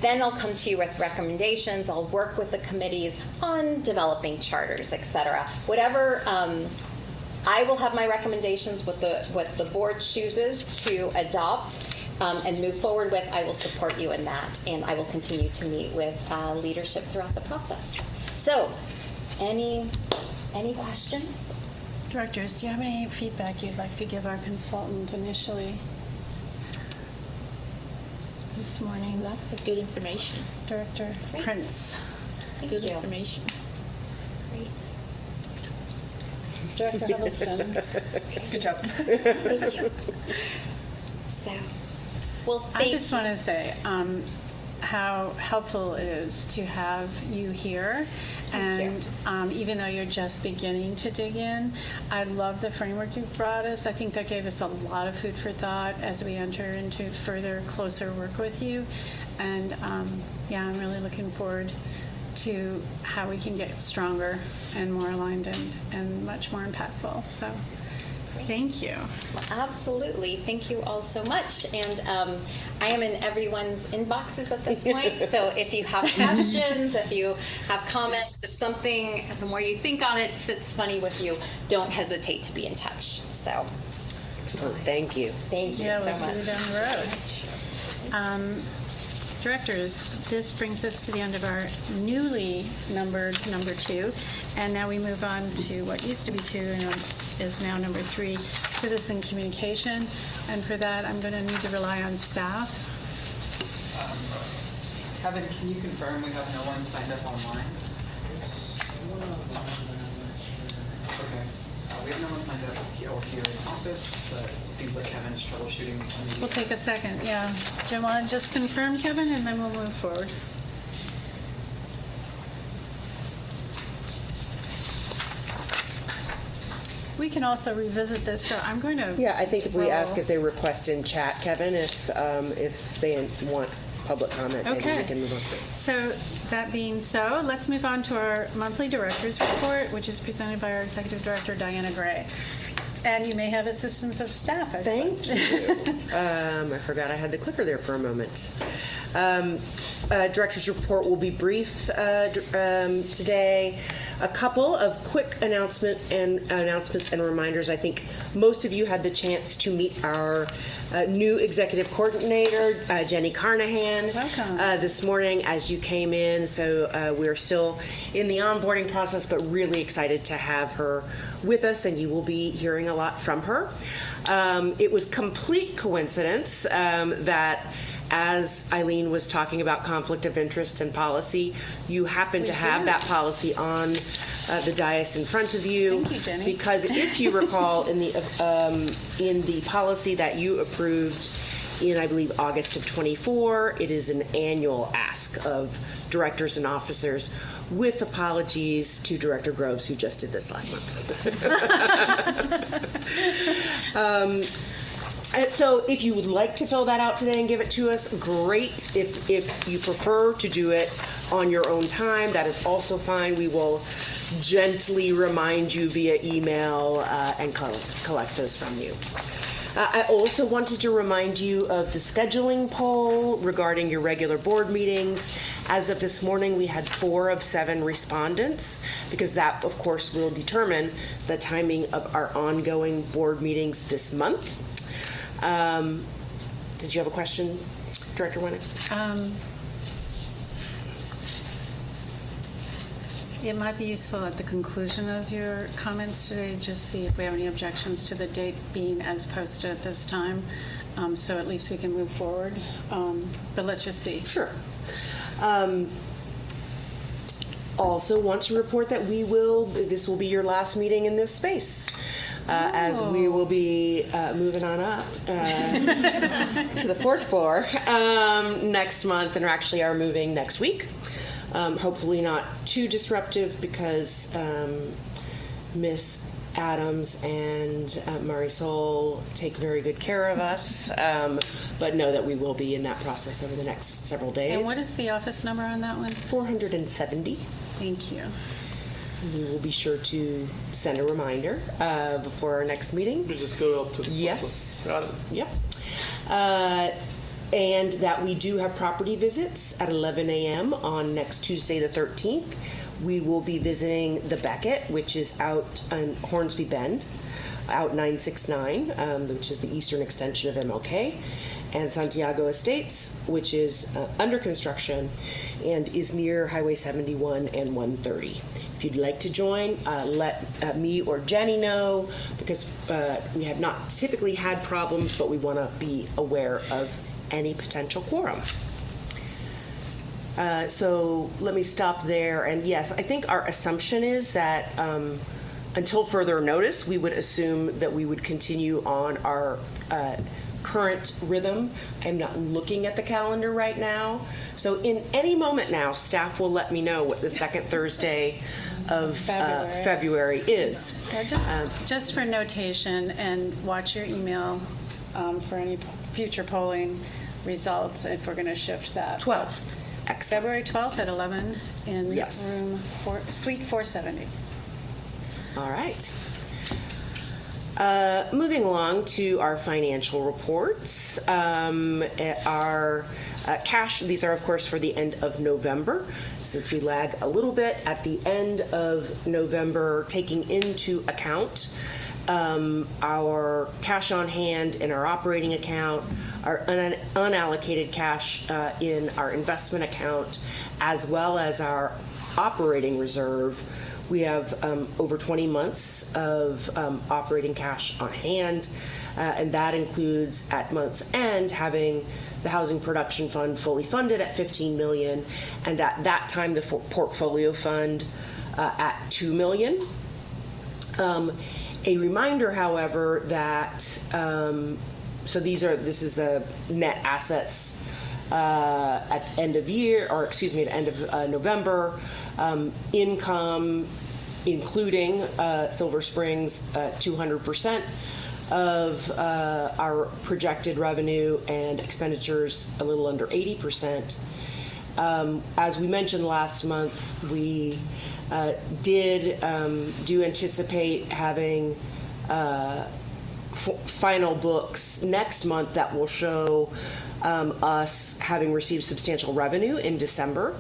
Then I'll come to you with recommendations. I'll work with the committees on developing charters, etc. Whatever, I will have my recommendations, what the board chooses to adopt and move forward with. I will support you in that, and I will continue to meet with leadership throughout the process. So, any questions? Directors, do you have any feedback you'd like to give our consultant initially this morning? Lots of good information. Director Great. Prince. Thank Good you. information. Great. Director Huddleston. Good job. Thank you. So, well, I just want to say how helpful it is to have you here. Thank And even though you're just beginning to dig in, I love the framework you've brought us. I think that gave us a lot of food for thought as we enter into further, closer work with you. And yeah, I'm really looking forward to how we can get stronger and more aligned and much more impactful. So thank you. Well, absolutely. Thank you all so much. And I am in everyone's inboxes at this point. So if you have questions, if you have comments, if something, the more you think on it, sits funny with you, don't hesitate to be in touch. So Excellent, thank you. Thank you Yeah, so we'll see you much. down the road. Directors, this brings us to the end of our newly numbered number 2, and now we move on to what used to be 2 and is now number 3, citizen communication. And for that, I'm going to need to rely on staff. Kevin, can you confirm we have no one signed up online? Okay. We have no one signed up here in the office, but it seems like Kevin is troubleshooting. We'll take a second, yeah. Do you want to just confirm, Kevin, and then we'll move forward? We can also revisit this, so I'm going to... Yeah, I think if we roll. ask if they request in chat, Kevin, if they want public comment, maybe we Okay. can move on. So that being so, let's move on to our monthly director's report, which is presented by our executive director, Dianna Gray. And you may have assistance of staff, I suppose. Thank you. I forgot I had the clicker there for a moment. Director's report will be brief today. A couple of quick announcements and reminders. I think most of you had the chance to meet our new executive coordinator, Jenny Carnahan, Welcome. this morning as you came in. So we're still in the onboarding process, but really excited to have her with us, and you will be hearing a lot from her. It was complete coincidence that as Eileen was talking about conflict of interest and policy, you happen to have do. that policy on the dais in front of you. Thank you, Jenny. Because if you recall, in the policy that you approved in, I believe, August of 24, it is an annual ask of directors and officers, with apologies to Director Groves, who just did this last month. And so if you would like to fill that out today and give it to us, great. If you prefer to do it on your own time, that is also fine. We will gently remind you via email and collect those from you. I also wanted to remind you of the scheduling poll regarding your regular board meetings. As of this morning, we had 4 of 7 respondents, because that, of course, will determine the timing of our ongoing board meetings this month. Did you have a question, Director Winnick? It might be useful at the conclusion of your comments today, just see if we have any objections to the date being as posted at this time, so at least we can move forward. But let's just see. Sure. Also want to report that this will be your last meeting in this space, as we will be moving on up to the 4th floor next month, and actually are moving next week. Hopefully not too disruptive, because Miss Adams and Marisol take very good care of us, but know that we will be in that process over the next several days. And what is the office number on that one? 470. Thank you. We will be sure to send a reminder before our next meeting. We just go up to the... Yes. Got it. Yep. And that we do have property visits at 11 a.m. on next Tuesday the 13th. We will be visiting the Beckett, which is out on Hornsby Bend, out 969, which is the eastern extension of MLK, and Santiago Estates, which is under construction and is near Highway 71 and 130. If you'd like to join, let me or Jenny know, because we have not typically had problems, but we want to be aware of any potential quorum. So let me stop there. And yes, I think our assumption is that until further notice, we would assume that we would continue on our current rhythm. I'm not looking at the calendar right now. So in any moment now, staff will let me know what the second Thursday of February is. Just for notation, and watch your email for any future polling results, if we're going to shift that. 12th. Excellent. February 12th at 11 in Yes. Suite 470. All right. Moving along to our financial reports. Our cash, these are, of course, for the end of November. Since we lag a little bit at the end of November, taking into account our cash on hand in our operating account, our unallocated cash in our investment account, as well as our operating reserve, we have over 20 months of operating cash on hand, and that includes at month's end having the Housing Production Fund fully funded at $15 million, and at that time the portfolio fund at $2 million. A reminder, however, that this is the net assets at end of year, or excuse me, at end of November. Income, including Silver Springs, 200% of our projected revenue, and expenditures a little under 80%. As we mentioned last month, we do anticipate having final books next month that will show us having received substantial revenue in December,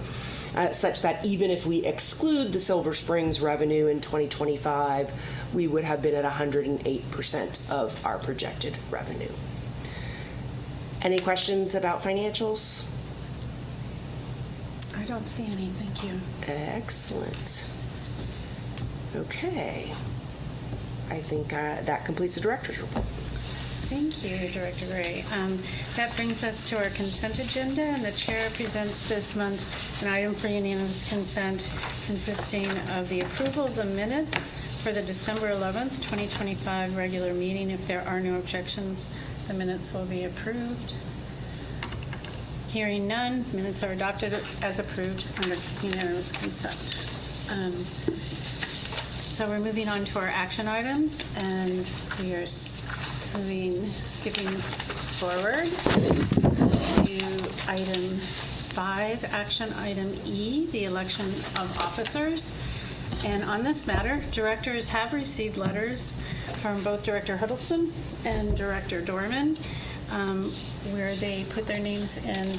such that even if we exclude the Silver Springs revenue in 2025, we would have been at 108% of our projected revenue. Any questions about financials? I don't see any, thank you. Excellent. Okay. I think that completes the director's report. Thank you, Director Gray. That brings us to our consent agenda, and the chair presents this month an item for unanimous consent consisting of the approval of the minutes for the December 11th, 2025 regular meeting. If there are no objections, the minutes will be approved. Hearing none, minutes are adopted as approved under unanimous consent. So we're moving on to our action items, and we are skipping forward to item 5, action item E, the election of officers. And on this matter, directors have received letters from both Director Huddleston and Director Dorman, where they put their names in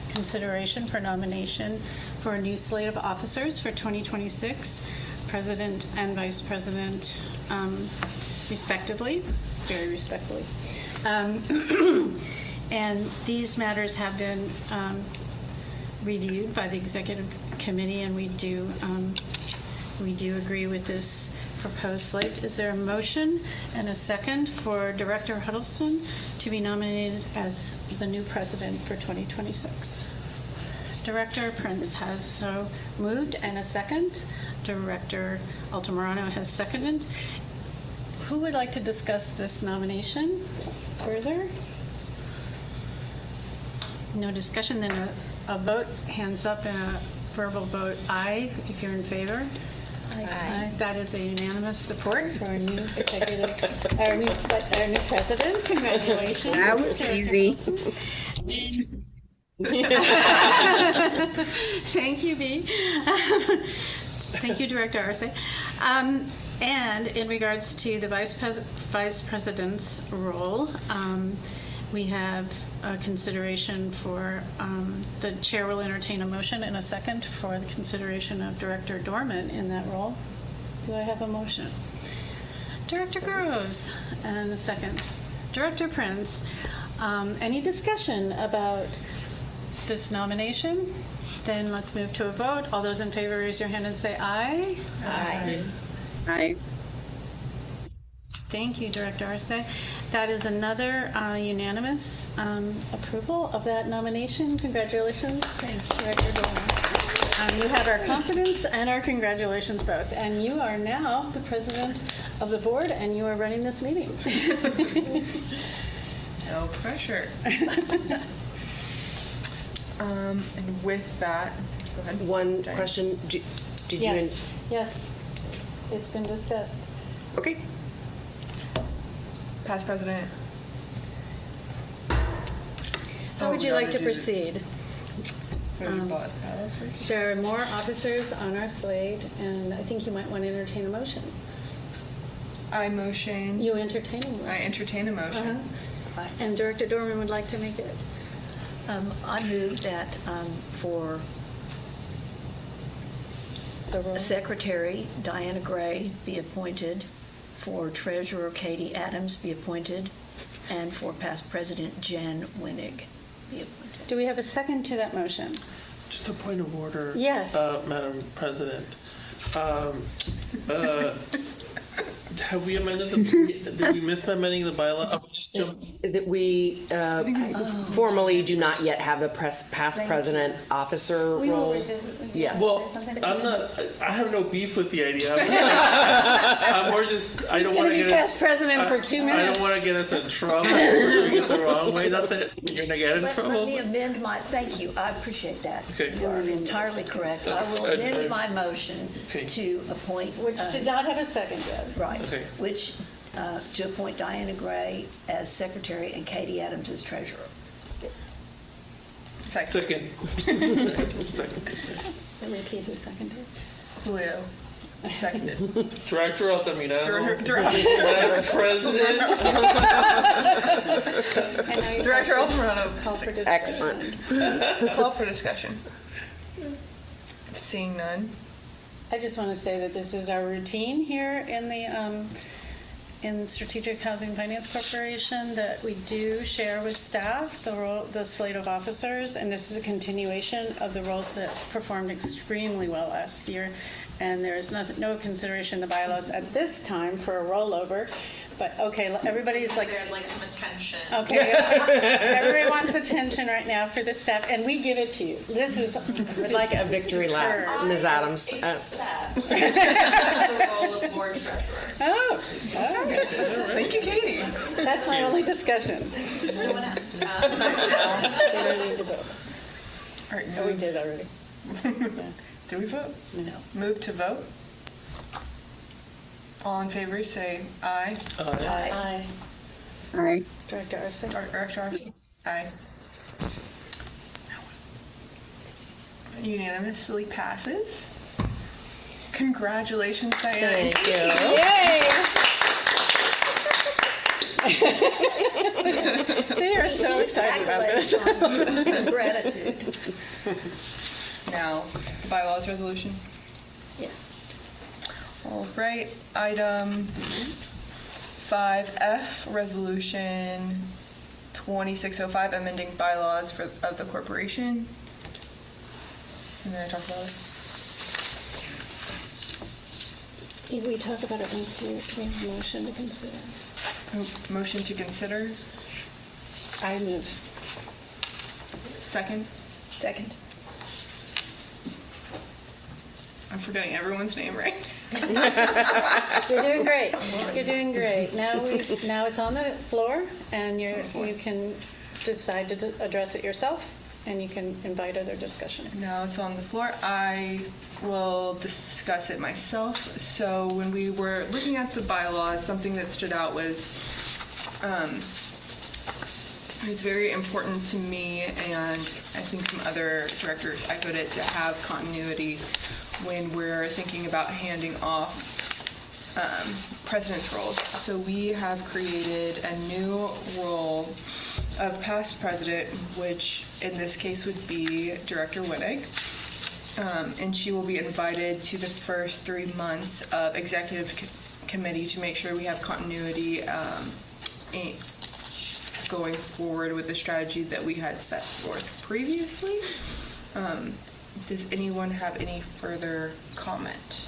consideration for nomination for a new slate of officers for 2026, President and Vice President, respectively, very respectfully. And these matters have been reviewed by the Executive Committee, and we do agree with this proposed slate. Is there a motion and a second for Director Huddleston to be nominated as the new president for 2026? Director Prince has so moved, and a second. Director Altamirano has seconded. Who would like to discuss this nomination further? No discussion, then a vote, hands up, and a verbal vote aye if you're in favor. Aye. That is a unanimous support for our new executive, our new president. Congratulations. That was easy. Thank you, B. Thank you, Director Arce. And in regards to the vice president's role, we have a consideration for, the chair will entertain a motion and a second for the consideration of Director Dorman in that role. Do I have a motion? Director Groves, and a second. Director Prince, any discussion about this nomination? Then let's move to a vote. All those in favor, raise your hand and say aye. Aye. Aye. Thank you, Director Arce. That is another unanimous approval of that nomination. Congratulations, Director Dorman. You have our confidence and our congratulations both. And you are now the president of the board, and you are running this meeting. No pressure. And with that, go ahead. One question. Did you? Yes, it's been discussed. Okay. Past president. How would you like to proceed? Palace. There are more officers on our slate, and I think you might want to entertain a motion. I motion. You entertain a motion. I entertain a motion. Uh-huh. And Director Dorman would like to make it. I move that for The role. Secretary Dianna Gray be appointed for treasurer Katie Adams be appointed, and for past president Jen Winnig be appointed. Do we have a second to that motion? Just a point of order. Yes. Madam President. Have we amended did we miss amending the bylaw? Just jump. That we formally do not yet have the past president officer We will role. revisit. Yes. Well, Say something? I have no beef with the idea. I'm more just, I don't want to He's get gonna be us. past president for 2 I minutes. don't want to get us in trouble. We're doing it the wrong way. Not that you're going to get in Let trouble. me amend my, thank you, I appreciate that. Okay. You are entirely correct. I will amend my motion Okay. to appoint. Which did not have a second yet. Right. Okay. Which, to appoint Dianna Gray as secretary and Katie Adams as treasurer. Second. Second. Repeat who seconded. Julio. Seconded. Director Altamira. Director President. Director Altamirano. Call for discussion. Excellent. Call for discussion. Seeing none. I just want to say that this is our routine here in the Strategic Housing Finance Corporation, that we do share with staff the slate of officers, and this is a continuation of the roles that performed extremely well last year. And there is no consideration in the bylaws at this time for a rollover. But okay, everybody's like, I'd like some attention. okay, everybody wants attention right now for the staff, and we give it to you. This was We'd like a victory lap, Ms. Adams. Except the role of board treasurer. Oh, okay. Thank you, Katie. That's my only discussion. No one asked. We don't need to vote. All right, Oh, we did already. Did we vote? No. Move to vote. All in favor, say aye. Aye. Aye. Director Arce? Director Arce? Aye. Unanimously passes. Congratulations, Diana. Thank you. They are so excited about this. Accolades on gratitude. Now, the bylaws resolution. Yes. All right, item 5F, resolution 2605, amending bylaws of the corporation. And then I talk about it. If we talk about it once we have a motion to consider. Motion to consider. I move. Second. Second. I'm forgetting everyone's name, right? You're doing great. You're doing great. Now it's on the floor, and you can decide to address it yourself, and you can invite other discussion. Now it's on the floor. I will discuss it myself. So when we were looking at the bylaws, something that stood out was it's very important to me, and I think some other directors echoed it, to have continuity when we're thinking about handing off president's roles. So we have created a new role of past president, which in this case would be Director Winnig. And she will be invited to the first 3 months of executive committee to make sure we have continuity going forward with the strategy that we had set forth previously. Does anyone have any further comment?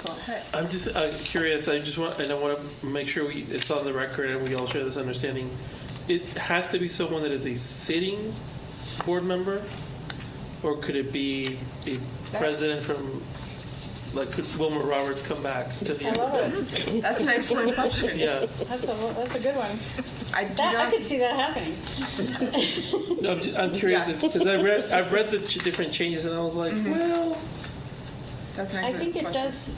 Go ahead. I'm just curious. I want to make sure it's on the record and we all share this understanding. It has to be someone that is a sitting board member, or could it be a president from, like, could Wilmer Roberts come back to the I love it. That's an excellent question. Yeah. That's a good one. I do I not. could see that happening. No, I'm curious Yeah. because I've read the different changes and I was like, well, That's an I excellent think it question. does.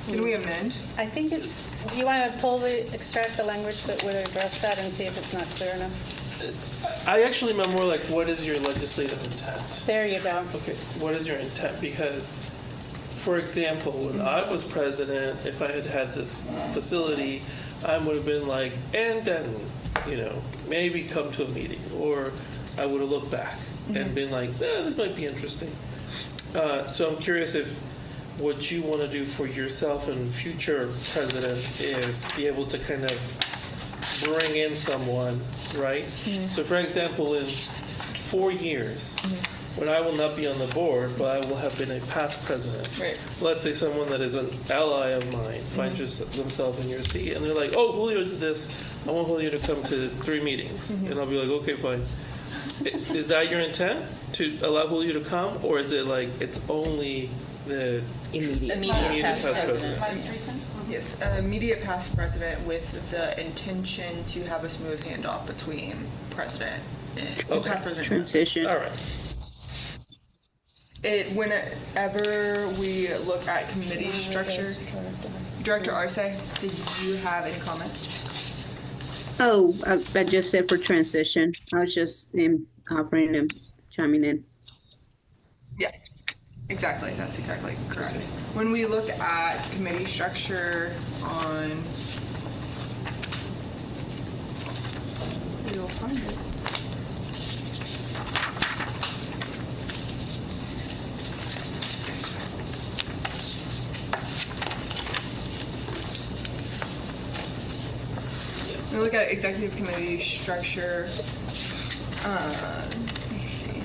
Can we amend? I think it's. Do you want to extract the language that would address that and see if it's not clear enough? I actually meant more like, what is your legislative intent? There you go. Okay, what is your intent? Because, for example, when I was president, if I had had this facility, I would have been like, and then, maybe come to a meeting. Or I would have looked back and been like, this might be interesting. So I'm curious if what you want to do for yourself and future president is be able to kind of bring in someone, right? So for example, in 4 years, when I will not be on the board, but I will have been a past president. Right. Let's say someone that is an ally of mine finds themselves in your seat, and they're like, "Oh, Julio did this. I want Julio to come to 3 meetings," and I'll be like, "Okay, fine." Is that your intent, to allow Julio to come, or is it like it's only the Immediate. immediate past president? Most recent? Yes, an immediate past president with the intention to have a smooth handoff between president and Okay. past president. Transition. All right. Whenever we look at committee structure, Director Arce, did you have any comments? Oh, I just said for transition. I was just offering and chiming in. Yeah, exactly. That's exactly correct. When we look at committee structure on, you'll find it. We look at executive committee structure. Let's see.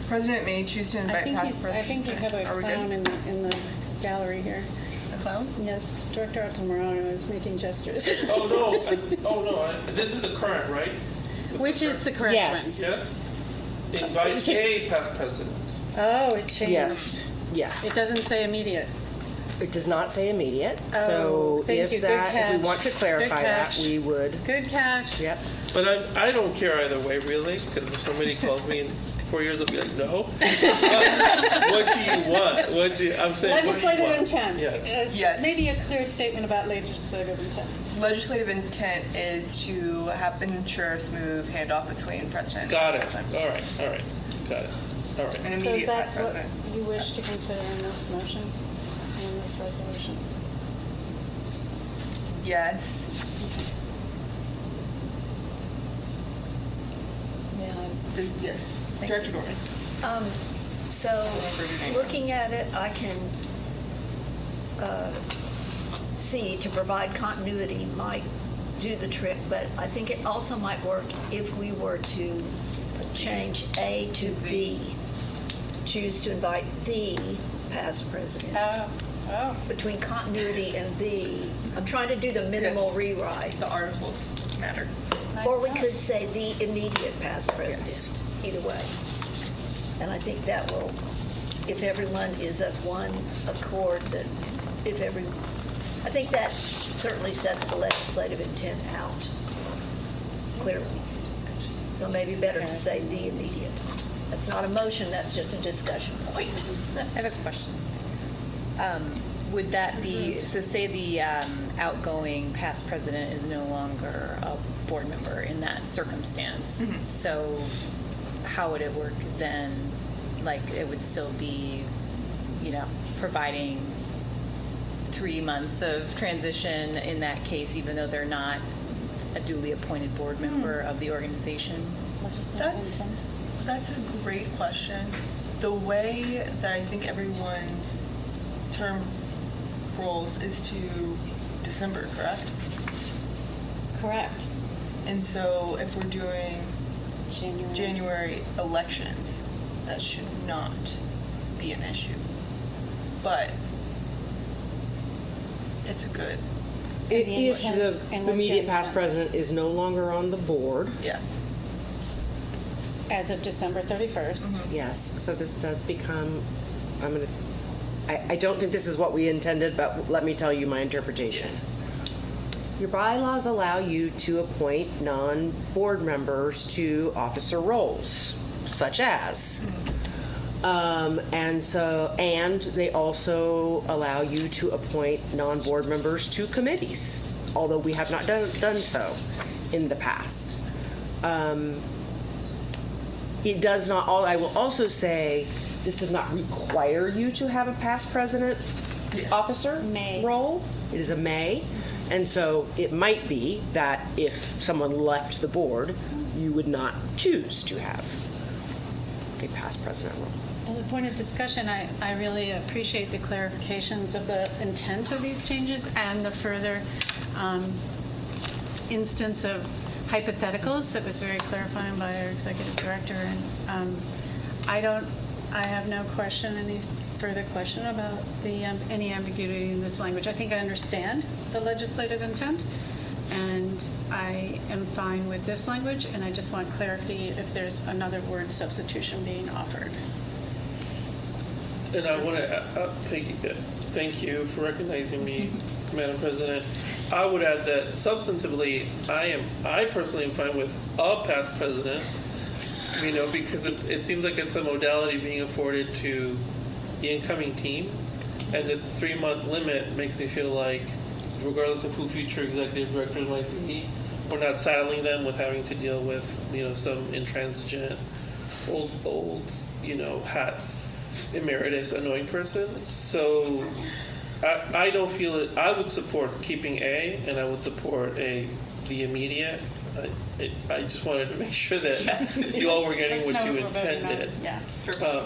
President may choose to I invite think past you, president. I think you have a Are we clown good? in the gallery here. A clown? Yes, Director Altamirano is making gestures. Oh no! This is the current, right? This is Which is the correct Yes. one? Yes. Invite a past president. Oh, it changed. Yes, It yes. doesn't say immediate. It does not say immediate, Oh, so thank if you. Good that, if we catch. want to clarify Good that, catch. we would, Good catch. yep. But I don't care either way, really, because if somebody calls me in 4 years, I'll be like, no. What do you want? I'm saying, what do you Legislative want? intent. Yeah. Yes. Maybe a clear statement about legislative intent. Legislative intent is to have ensure a smooth handoff between president and Got it. vice president. All right. Got it. All right. An So is immediate that past what president. you wish to consider in this motion, in this resolution? Yes. Yes. Director Dorman. So, looking at it, I can see to provide continuity might do the trick, but I think it also might work if we were to change A to V, choose to invite the past president. Oh, Between continuity and the, I'm trying to do the minimal Yes. rewrite. The articles matter. nice Or we job. could say the immediate past president, either way. And I think that will, if everyone is of one accord, that I think that certainly sets the legislative intent out clearly. So maybe better to say the immediate. That's not a motion, that's just a discussion point. I have a question. Would that be, so say the outgoing past president is no longer a board member in that circumstance. So how would it work then? Like, it would still be, providing 3 months of transition in that case, even though they're not a duly appointed board member of the organization? Legislative intent. That's a great question. The way that I think everyone's term rolls is to December, correct? Correct. And so if we're doing January. January elections, that should not be an issue. But it's a good, If the the intent- and what's your immediate past intent? president is no longer on the board, yeah. As of December 31st. yes, so this does become, I don't think this is what we intended, but let me tell you my interpretation. Your bylaws allow you to appoint non-board members to officer roles, such as. And they also allow you to appoint non-board members to committees, although we have not done so in the past. It does not, I will also say, this does not require you to have a past president officer May. role. It is a may. And so it might be that if someone left the board, you would not choose to have a past president role. As a point of discussion, I really appreciate the clarifications of the intent of these changes and the further instance of hypotheticals that was very clarifying by our executive director. And I have no question, any further question about any ambiguity in this language. I think I understand the legislative intent, and I am fine with this language, and I just want clarity if there's another word substitution being offered. And I want to thank you for recognizing me, Madam President. I would add that substantively, I personally am fine with a past president, because it seems like it's a modality being afforded to the incoming team, and the 3-month limit makes me feel like, regardless of who future executive directors might be, we're not saddling them with having to deal with, some intransigent, old, hat emeritus annoying person. So I don't feel it. I would support keeping A, and I would support the immediate. I just wanted to make sure that you all were getting what you intended. Yeah.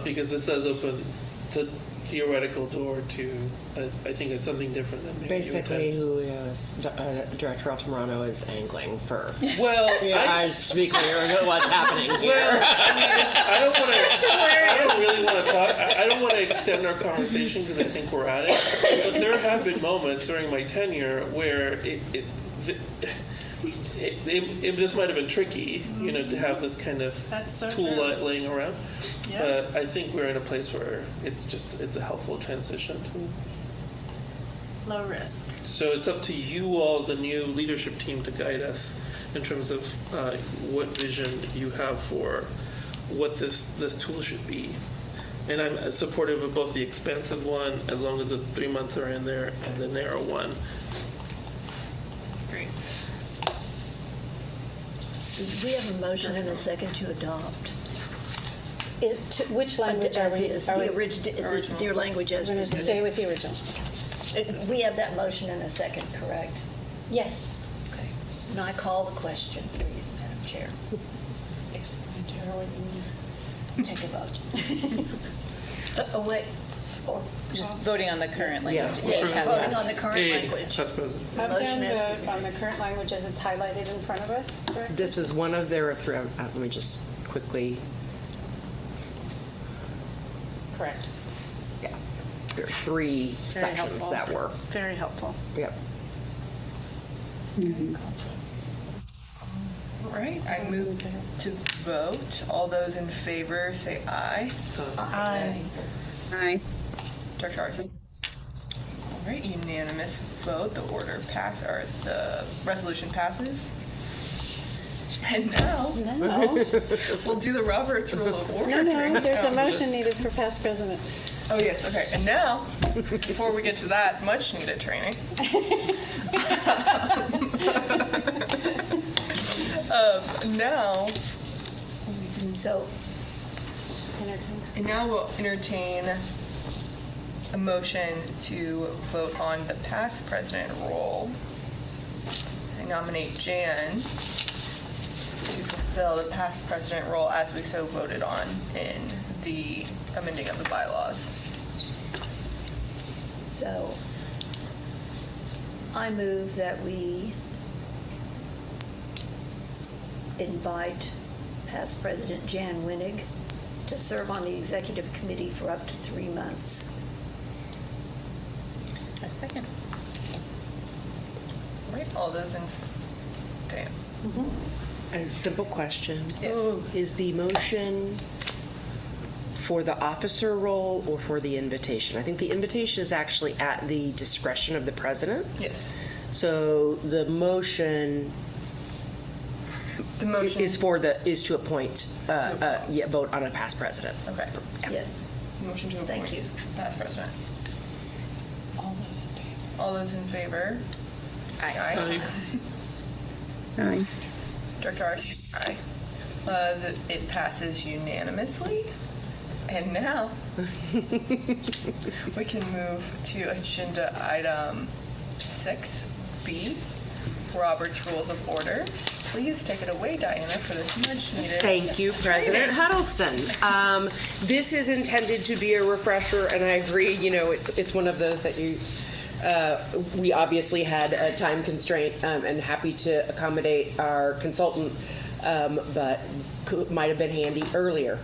Because this does open the theoretical door to, I think it's something different than maybe Basically, you intend. who Director Altamirano is angling for. Well, I speak clear about what's happening here. Well, I don't want to. I don't really want to talk. I don't want to extend our conversation because I think we're at it. But there have been moments during my tenure where this might have been tricky, to have this kind of That's so tool true. laying around. Yeah. But I think we're in a place where it's a helpful transition. Low risk. So it's up to you all, the new leadership team, to guide us in terms of what vision you have for what this tool should be. And I'm supportive of both the expansive one, as long as the 3 months are in there, and the narrow one. Great. So we have a motion and a second to adopt. Which language are As we? is, Are we- the original, your language as We're going to presented. stay with the original. We have that motion and a second, correct? Yes. Okay. And I call the question, please, Madam Chair. Explain to her what you mean. Take a vote. Oh, wait. Or Just voting on the current language. Yes. A has voting passed. on the current A, language. That's President. I've Motion done as the, presented. on the current language as it's highlighted in front of us, correct? This is one of their three. Let me just quickly. Correct. Yeah, there are 3 Very sections helpful. that were. Very helpful. Yep. All right, I move to vote. All those in favor say aye. Aye. Aye. Dr. Arson? All right, unanimous vote. The resolution passes. And now, No, we'll do the Roberts Rule of Order. no, there's a motion needed for past president. Oh, yes, okay. And now, before we get to that much-needed training, now we'll entertain a motion to vote on the past president role. I nominate Jan to fulfill the past president role as we so voted on in the amending of the bylaws. So I move that we invite past President Jan Winnig to serve on the executive committee for up to 3 months. A second. All right, all those in, Dan? A simple question. Yes. Is the motion for the officer role or for the invitation? I think the invitation is actually at the discretion of the president. Yes. So the motion The motion is to appoint, vote on a past president. Okay. Yes. Motion to appoint. Thank you. Past president. All those in favor? All those in favor? Aye. Aye. Director Arce? Aye. It passes unanimously. And now, we can move to agenda item 6B, Robert's Rules of Order. Please take it away, Diana, for this much needed. Thank you, President Huddleston. This is intended to be a refresher, and I agree, it's one of those that we obviously had a time constraint and happy to accommodate our consultant, but might have been handy earlier.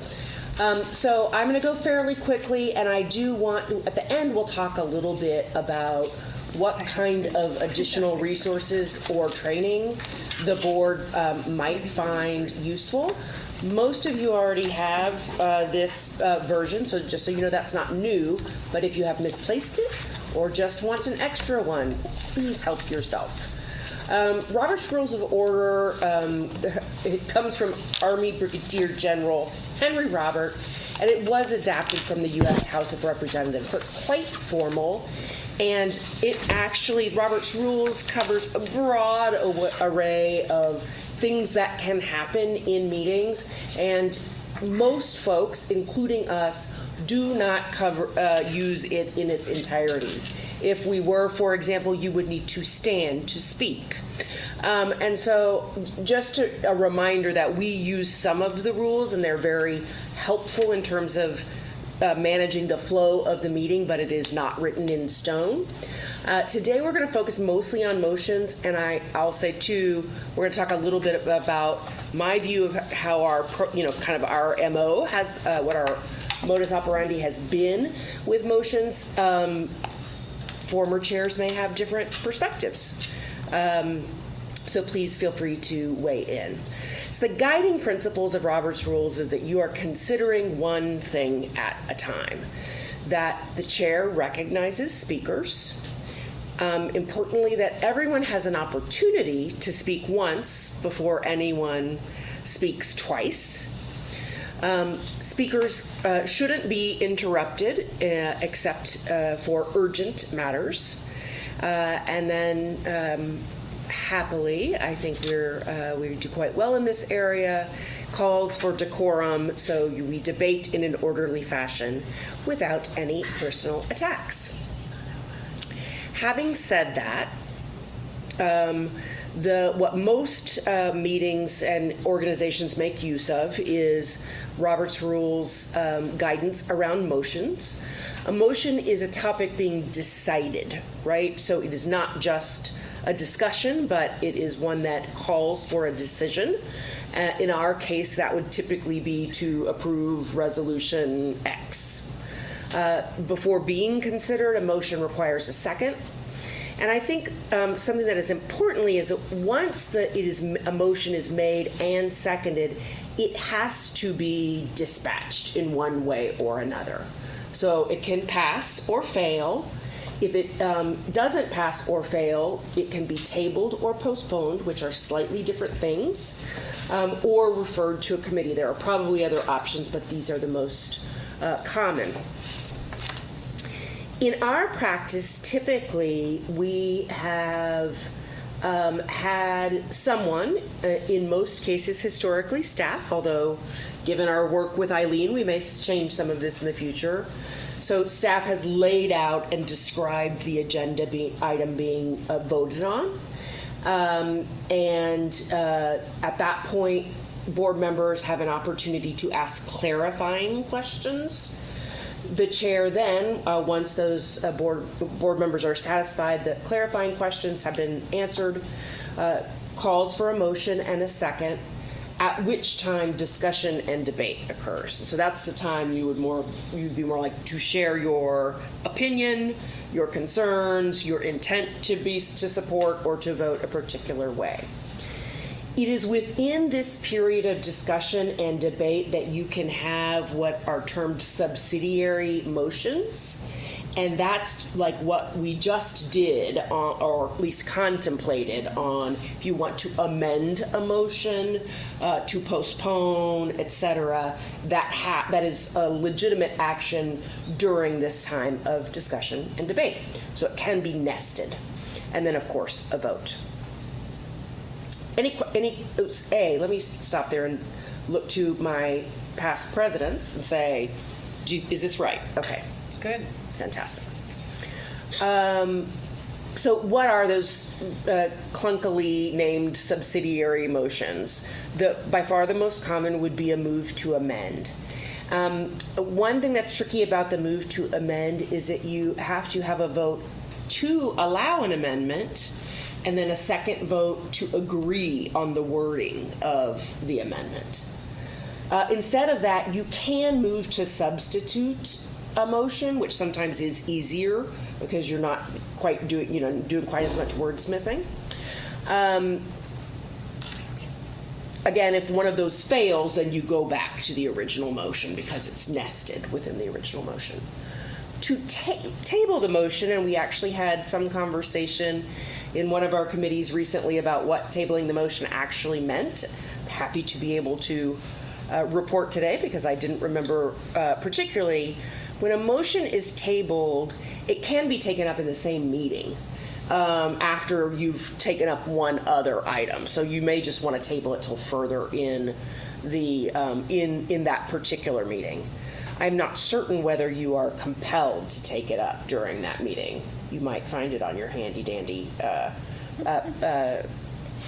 So I'm going to go fairly quickly, and I do want, at the end, we'll talk a little bit about what kind of additional resources or training the board might find useful. Most of you already have this version, so just so you know, that's not new, but if you have misplaced it or just want an extra one, please help yourself. Robert's Rules of Order, it comes from Army Brigadier General Henry Robert, and it was adapted from the U.S. House of Representatives, so it's quite formal. And it actually, Robert's Rules covers a broad array of things that can happen in meetings, and most folks, including us, do not use it in its entirety. If we were, for example, you would need to stand to speak. And so just a reminder that we use some of the rules, and they're very helpful in terms of managing the flow of the meeting, but it is not written in stone. Today we're going to focus mostly on motions, and I'll say too, we're going to talk a little bit about my view of how our, kind of our MO has, what our modus operandi has been with motions. Former chairs may have different perspectives. So please feel free to weigh in. So the guiding principles of Robert's Rules is that you are considering one thing at a time, that the chair recognizes speakers, importantly that everyone has an opportunity to speak once before anyone speaks twice. Speakers shouldn't be interrupted except for urgent matters. And then happily, I think we do quite well in this area, calls for decorum, so we debate in an orderly fashion without any personal attacks. Having said that, what most meetings and organizations make use of is Robert's Rules guidance around motions. A motion is a topic being decided, right? So it is not just a discussion, but it is one that calls for a decision. In our case, that would typically be to approve resolution X. Before being considered, a motion requires a second. And I think something that is importantly is that once a motion is made and seconded, it has to be dispatched in one way or another. So it can pass or fail. If it doesn't pass or fail, it can be tabled or postponed, which are slightly different things, or referred to a committee. There are probably other options, but these are the most common. In our practice, typically, we have had someone, in most cases historically staff, although given our work with Eileen, we may change some of this in the future. So staff has laid out and described the agenda item being voted on. And at that point, board members have an opportunity to ask clarifying questions. The chair then, once those board members are satisfied that clarifying questions have been answered, calls for a motion and a second, at which time discussion and debate occurs. So that's the time you'd be more like to share your opinion, your concerns, your intent to support or to vote a particular way. It is within this period of discussion and debate that you can have what are termed subsidiary motions. And that's like what we just did, or at least contemplated on if you want to amend a motion, to postpone, etc. That is a legitimate action during this time of discussion and debate. So it can be nested. And then, of course, a vote. Let me stop there and look to my past presidents and say, is this right? Okay. Good. Fantastic. So what are those clunkily named subsidiary motions? By far the most common would be a move to amend. One thing that's tricky about the move to amend is that you have to have a vote to allow an amendment and then a second vote to agree on the wording of the amendment. Instead of that, you can move to substitute a motion, which sometimes is easier because you're not quite doing quite as much wordsmithing. Again, if one of those fails, then you go back to the original motion because it's nested within the original motion. To table the motion, and we actually had some conversation in one of our committees recently about what tabling the motion actually meant. I'm happy to be able to report today because I didn't remember particularly. When a motion is tabled, it can be taken up in the same meeting after you've taken up one other item. So you may just want to table it till further in the in that particular meeting. I'm not certain whether you are compelled to take it up during that meeting. You might find it on your handy dandy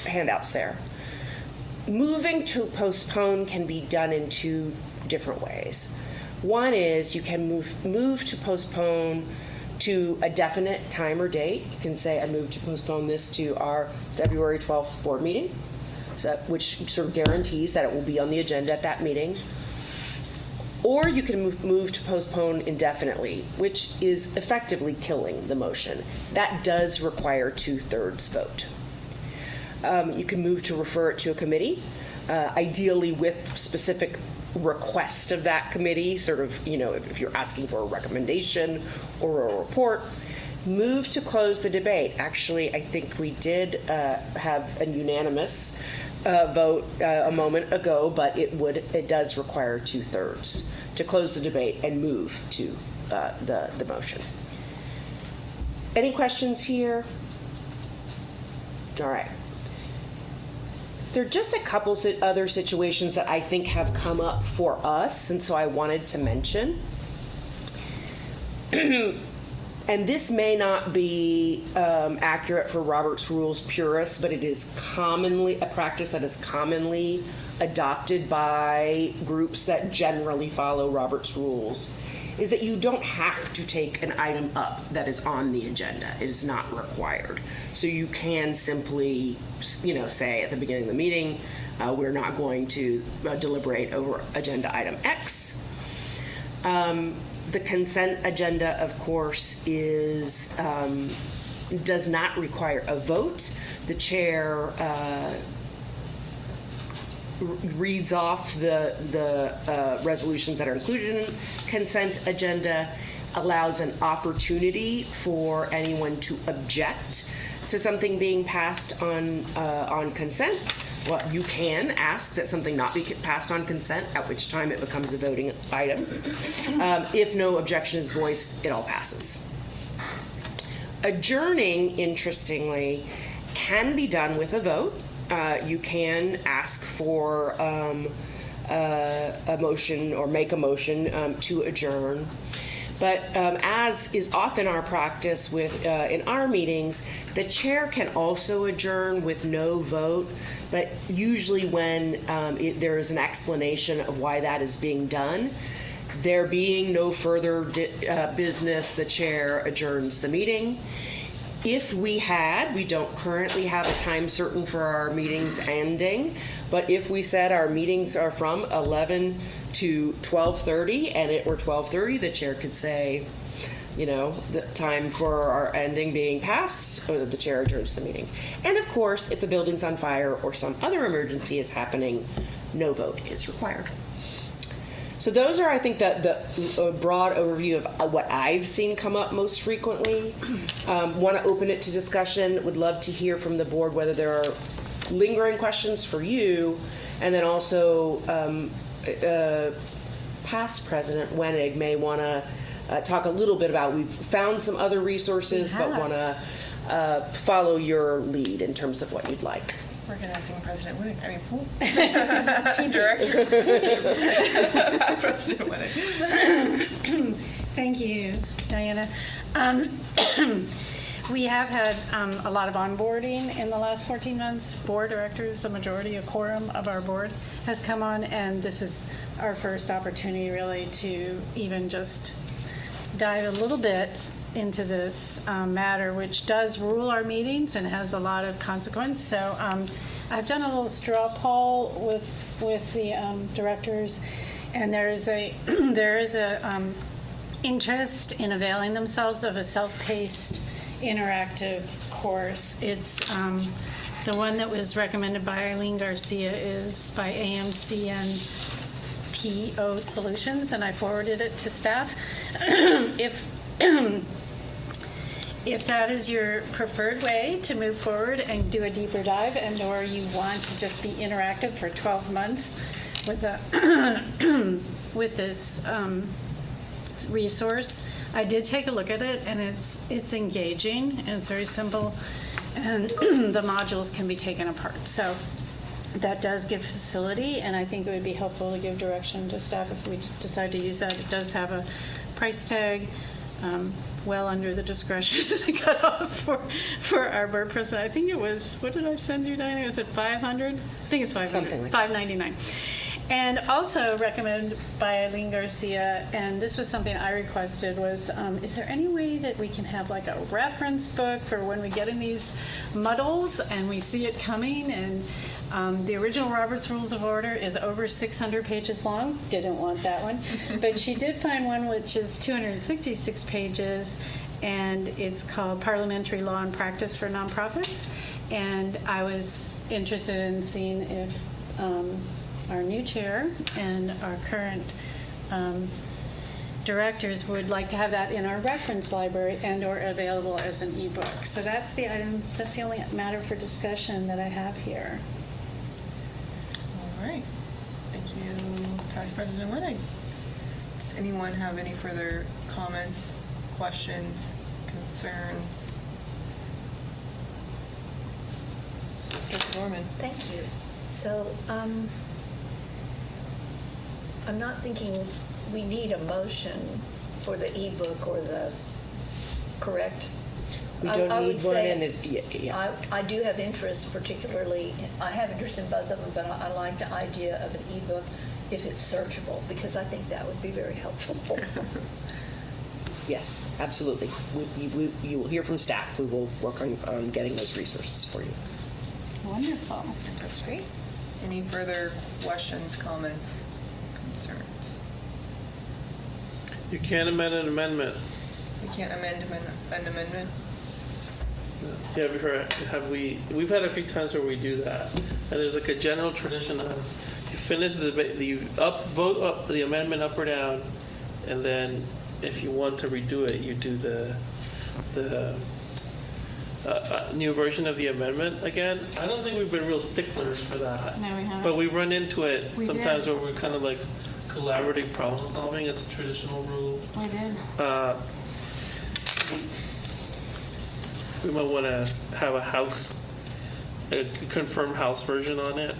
handouts there. Moving to postpone can be done in two different ways. One is you can move to postpone to a definite time or date. You can say, I move to postpone this to our February 12th board meeting, which sort of guarantees that it will be on the agenda at that meeting. Or you can move to postpone indefinitely, which is effectively killing the motion. That does require 2/3 vote. You can move to refer it to a committee, ideally with specific request of that committee, sort of, if you're asking for a recommendation or a report. Move to close the debate. Actually, I think we did have a unanimous vote a moment ago, but it does require 2/3 to close the debate and move to the motion. Any questions here? All right. There are just a couple other situations that I think have come up for us, and so I wanted to mention. And this may not be accurate for Robert's Rules purists, but it is commonly a practice that is commonly adopted by groups that generally follow Robert's Rules, is that you don't have to take an item up that is on the agenda. It is not required. So you can simply, say at the beginning of the meeting, we're not going to deliberate over agenda item X. The consent agenda, of course, does not require a vote. The chair reads off the resolutions that are included in consent agenda, allows an opportunity for anyone to object to something being passed on consent. Well, you can ask that something not be passed on consent, at which time it becomes a voting item. If no objection is voiced, it all passes. Adjourning, interestingly, can be done with a vote. You can ask for a motion or make a motion to adjourn. But as is often our practice in our meetings, the chair can also adjourn with no vote, but usually when there is an explanation of why that is being done. There being no further business, the chair adjourns the meeting. If we don't currently have a time certain for our meetings ending, but if we said our meetings are from 11 to 12:30 and it were 12:30, the chair could say, the time for our ending being passed, or the chair adjourns the meeting. And of course, if the building's on fire or some other emergency is happening, no vote is required. So those are, I think, the broad overview of what I've seen come up most frequently. Want to open it to discussion. Would love to hear from the board whether there are lingering questions for you. And then also, past President Wenig may want to talk a little bit about, we've found some other resources, but want to follow your lead in terms of what you'd like. Organizing President Winnick. Director. President Winnick. Thank you, Diana. We have had a lot of onboarding in the last 14 months. 4 directors, a majority, a quorum of our board has come on, and this is our first opportunity really to even just dive a little bit into this matter, which does rule our meetings and has a lot of consequence. So I've done a little straw poll with the directors, and there is a interest in availing themselves of a self-paced interactive course. It's the one that was recommended by Eileen Garcia is by AMCN PO Solutions, and I forwarded it to staff. If that is your preferred way to move forward and do a deeper dive, and or you want to just be interactive for 12 months with with this resource, I did take a look at it, and it's engaging and it's very simple, and the modules can be taken apart. So that does give facility, and I think it would be helpful to give direction to staff if we decide to use that. It does have a price tag, well under the discretion cut off for our board president. I think it was, what did I send you, Diana? Was it 500? I think it's 500. Something like that. $599. And also recommended by Eileen Garcia, and this was something I requested, was is there any way that we can have like a reference book for when we get in these muddles and we see it coming? And the original Robert's Rules of Order is over 600 pages long. Didn't want that one. But she did find one which is 266 pages, and it's called Parliamentary Law and Practice for Nonprofits. And I was interested in seeing if our new chair and our current directors would like to have that in our reference library and or available as an ebook. So that's the items, that's the only matter for discussion that I have here. All right. Thank you, Past President Winning. Does anyone have any further comments, questions, concerns? Dr. Norman. Thank you. So, I'm not thinking we need a motion for the ebook or the, correct? We I don't would need one, say and yeah. I do have interest particularly, I have interest in both of them, but I like the idea of an ebook if it's searchable, because I think that would be very helpful. Yes, absolutely. You will hear from staff. We will work on getting those resources for you. Wonderful. That's great. Any further questions, comments, concerns? You can't amend an amendment. We can't amend an amendment? We've had a few times where we do that, and there's like a general tradition of you finish the debate, you vote up the amendment up or down, and then if you want to redo it, you do the new version of the amendment again. I don't think we've been real sticklers for that. No, we haven't. But we run into it We sometimes did. where we're kind of like collaborative problem solving. It's a traditional rule. We did. We might want to have a confirmed House version on it,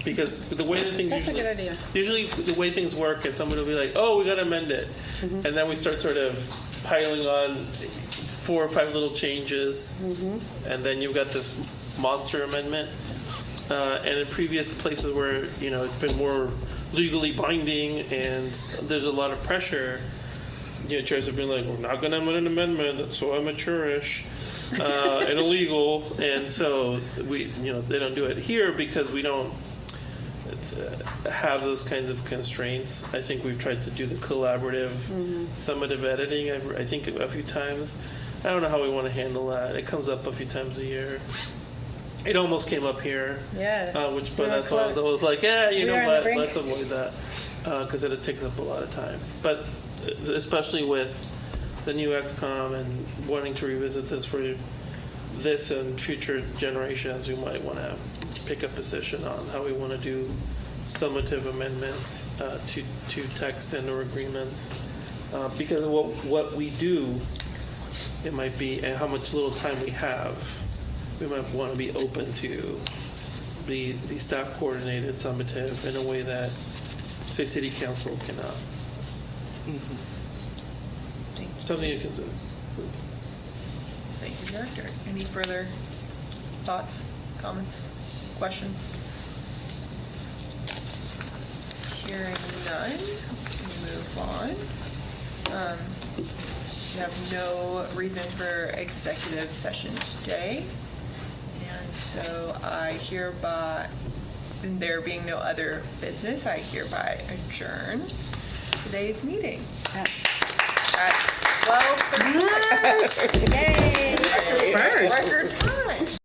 because the way that things That's a good idea. usually the way things work is someone will be like, oh, we got to amend it, Mm-hmm. and then we start sort of piling on 4 or 5 little changes, Mm-hmm. and then you've got this monster amendment. And in previous places where it's been more legally binding and there's a lot of pressure, chairs have been like, we're not going to amend an amendment, that's so amateurish and illegal, and so they don't do it here because we don't have those kinds of constraints. I think we've tried to do the collaborative summative editing, I think a few times. I don't know how we want to handle that. It comes up a few times a year. It almost came up here. Yeah. But that's why I was like, yeah, We are on the what, brink. let's avoid that, because it takes up a lot of time. But especially with the new XCOM and wanting to revisit this for this and future generations, we might want to pick a position on how we want to do summative amendments to text and or agreements. Because of what we do, it might be, and how much little time we have, we might want to be open to the staff coordinated summative in a way that, say, City Council cannot. Thank you. Something to consider. Thank the director. Any further thoughts, comments, questions? Hearing none, we move on. We have no reason for executive session today. And so I hereby, and there being no other business, I hereby adjourn today's meeting at 12:30. Yay! Record time.